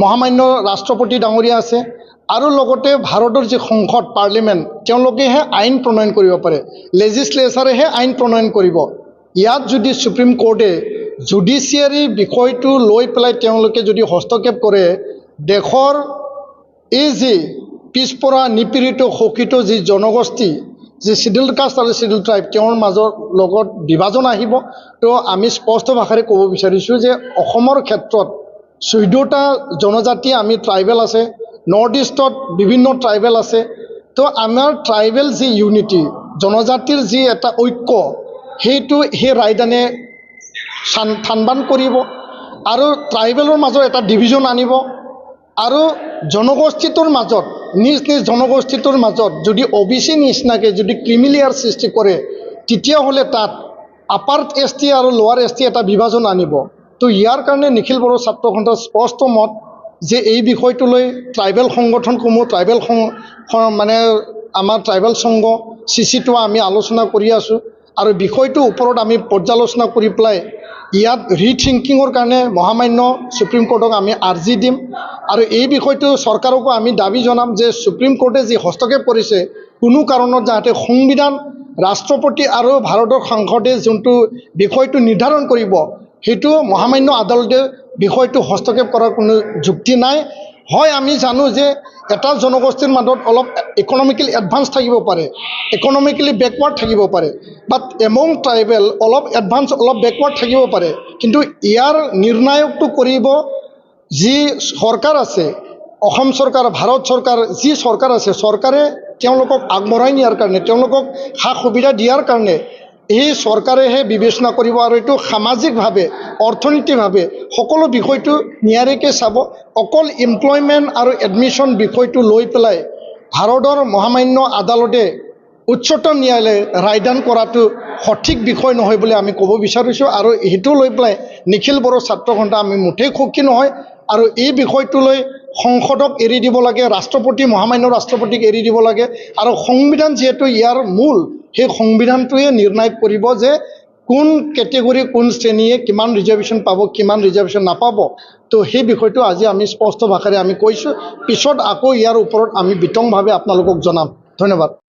মহামান্য ৰাষ্ট্ৰপতি ডাঙৰীয়া আছে আৰু লগতে ভাৰতৰ যি সংসদ পাৰ্লিমেণ্ট তেওঁলোকেহে আইন প্ৰণয়ন কৰিব পাৰে লেজিছলেচাৰেহে আইন প্ৰণয়ন কৰিব ইয়াত যদি সুপ্ৰিম কোৰ্টে জুডিচিয়াৰী বিষয়টো লৈ পেলাই তেওঁলোকে যদি হস্তক্ষেপ কৰে দেশৰ এই যি পিছপৰা নিপীড়িত শোষিত যি জনগোষ্ঠী যি শিডিউল কাষ্ট আৰু শিডিউল ট্ৰাইব তেওঁৰ মাজৰ লগত বিভাজন আহিব তো আমি স্পষ্ট ভাষাৰে ক'ব বিচাৰিছোঁ যে অসমৰ ক্ষেত্ৰত 14টা জনজাতি আমি ট্ৰাইবেল আছে নৰ্থ ইষ্টত বিভিন্ন ট্ৰাইবেল আছে তো আমাৰ ট্ৰাইবেল যি ইউনিটি জনজাতিৰ যি এটা ঐক্য সেইটো সেই ৰায়দানে থানবান কৰিব আৰু ট্ৰাইবেলৰ মাজত এটা ডিভিজন আনিব আৰু জনগোষ্ঠীটোৰ মাজত নিজ নিজ জনগোষ্ঠীটোৰ মাজত যদি OBC নিচিনাকৈ যদি ক্ৰিমিলেয়াৰ সৃষ্টি কৰে তেতিয়াহ'লে তাত আপাৰ ST আৰু লোৱাৰ ST এটা বিভাজন আনিব তো ইয়াৰ কাৰণে নিখিল বড়ো ছাত্ৰ সন্থাৰ স্পষ্ট মত যে এই বিষয়টো লৈ ট্ৰাইবেল সংগঠনসমূহ ট্ৰাইবেল মানে আমাৰ ট্ৰাইবেল সংঘ CC2 আমি আলোচনা কৰি আছোঁ আৰু বিষয়টোৰ ওপৰত আমি পৰ্যালোচনা কৰি পেলাই ইয়াত ৰিথিংকিঙৰ কাৰণে মহামান্য সুপ্ৰিম কোৰ্টক আমি আৰ্জি দিম আৰু এই বিষয়টো চৰকাৰকো আমি দাবী জনাম যে সুপ্ৰিম কোৰ্টে যি হস্তক্ষেপ কৰিছে কোনো কাৰণত যাতে সংবিধান ৰাষ্ট্ৰপতি আৰু ভাৰতৰ সংসদে যোনটো বিষয়টো নিৰ্ধাৰণ কৰিব সেইটো মহামান্য আদালতে বিষয়টো হস্তক্ষেপ কৰাৰ কোনো যুক্তি নাই হয় আমি জানো যে এটা জনগোষ্ঠীৰ মাজত অলপ ইকনমিকেলি এডভান্স থাকিব পাৰে ইকনমিকেলি বেকৱাৰ্ড থাকিব পাৰে বাট এমং ট্ৰাইবেল অলপ এডভান্স অলপ বেকৱাৰ্ড থাকিব পাৰে কিন্তু ইয়াৰ নিৰ্ণায়কটো কৰিব যি চৰকাৰ আছে অসম চৰকাৰ ভাৰত চৰকাৰ যি চৰকাৰ আছে চৰকাৰে তেওঁলোকক আগবঢ়াই নিয়াৰ কাৰণে তেওঁলোকক সা সুবিধা দিয়াৰ কাৰণে এই চৰকাৰেহে বিবেচনা কৰিব আৰু এইটো সামাজিকভাৱে অৰ্থনৈতিকভাৱে সকলো বিষয়টো নিয়াৰিকৈ চাব অকল এমপ্লয়মেণ্ট আৰু এডমিশ্যন বিষয়টো লৈ পেলাই ভাৰতৰ মহামান্য আদালতে উচ্চতম ন্যায়ালয়ে ৰায়দান কৰাটো সঠিক বিষয় নহয় বুলি আমি ক'ব বিচাৰিছোঁ আৰু সেইটো লৈ পেলাই নিখিল বড়ো ছাত্ৰ সন্থা আমি মুঠেই সুখী নহয় আৰু এই বিষয়টো লৈ সংসদক এৰি দিব লাগে ৰাষ্ট্ৰপতি মহামান্য ৰাষ্ট্ৰপতিক এৰি দিব লাগে আৰু সংবিধান যিহেতু ইয়াৰ মূল সেই সংবিধানটোৱে নিৰ্ণয় কৰিব যে কোন কেটেগৰী কোন শ্ৰেণীয়ে কিমান ৰিজাৰ্ভেশ্যন পাব কিমান ৰিজাৰ্ভেশ্যন নাপাব তো সেই বিষয়টো আজি আমি স্পষ্ট ভাষাৰে আমি কৈছোঁ পিছত আকৌ ইয়াৰ ওপৰত আমি বিতংভাৱে আপোনালোকক জনাম ধন্যবাদ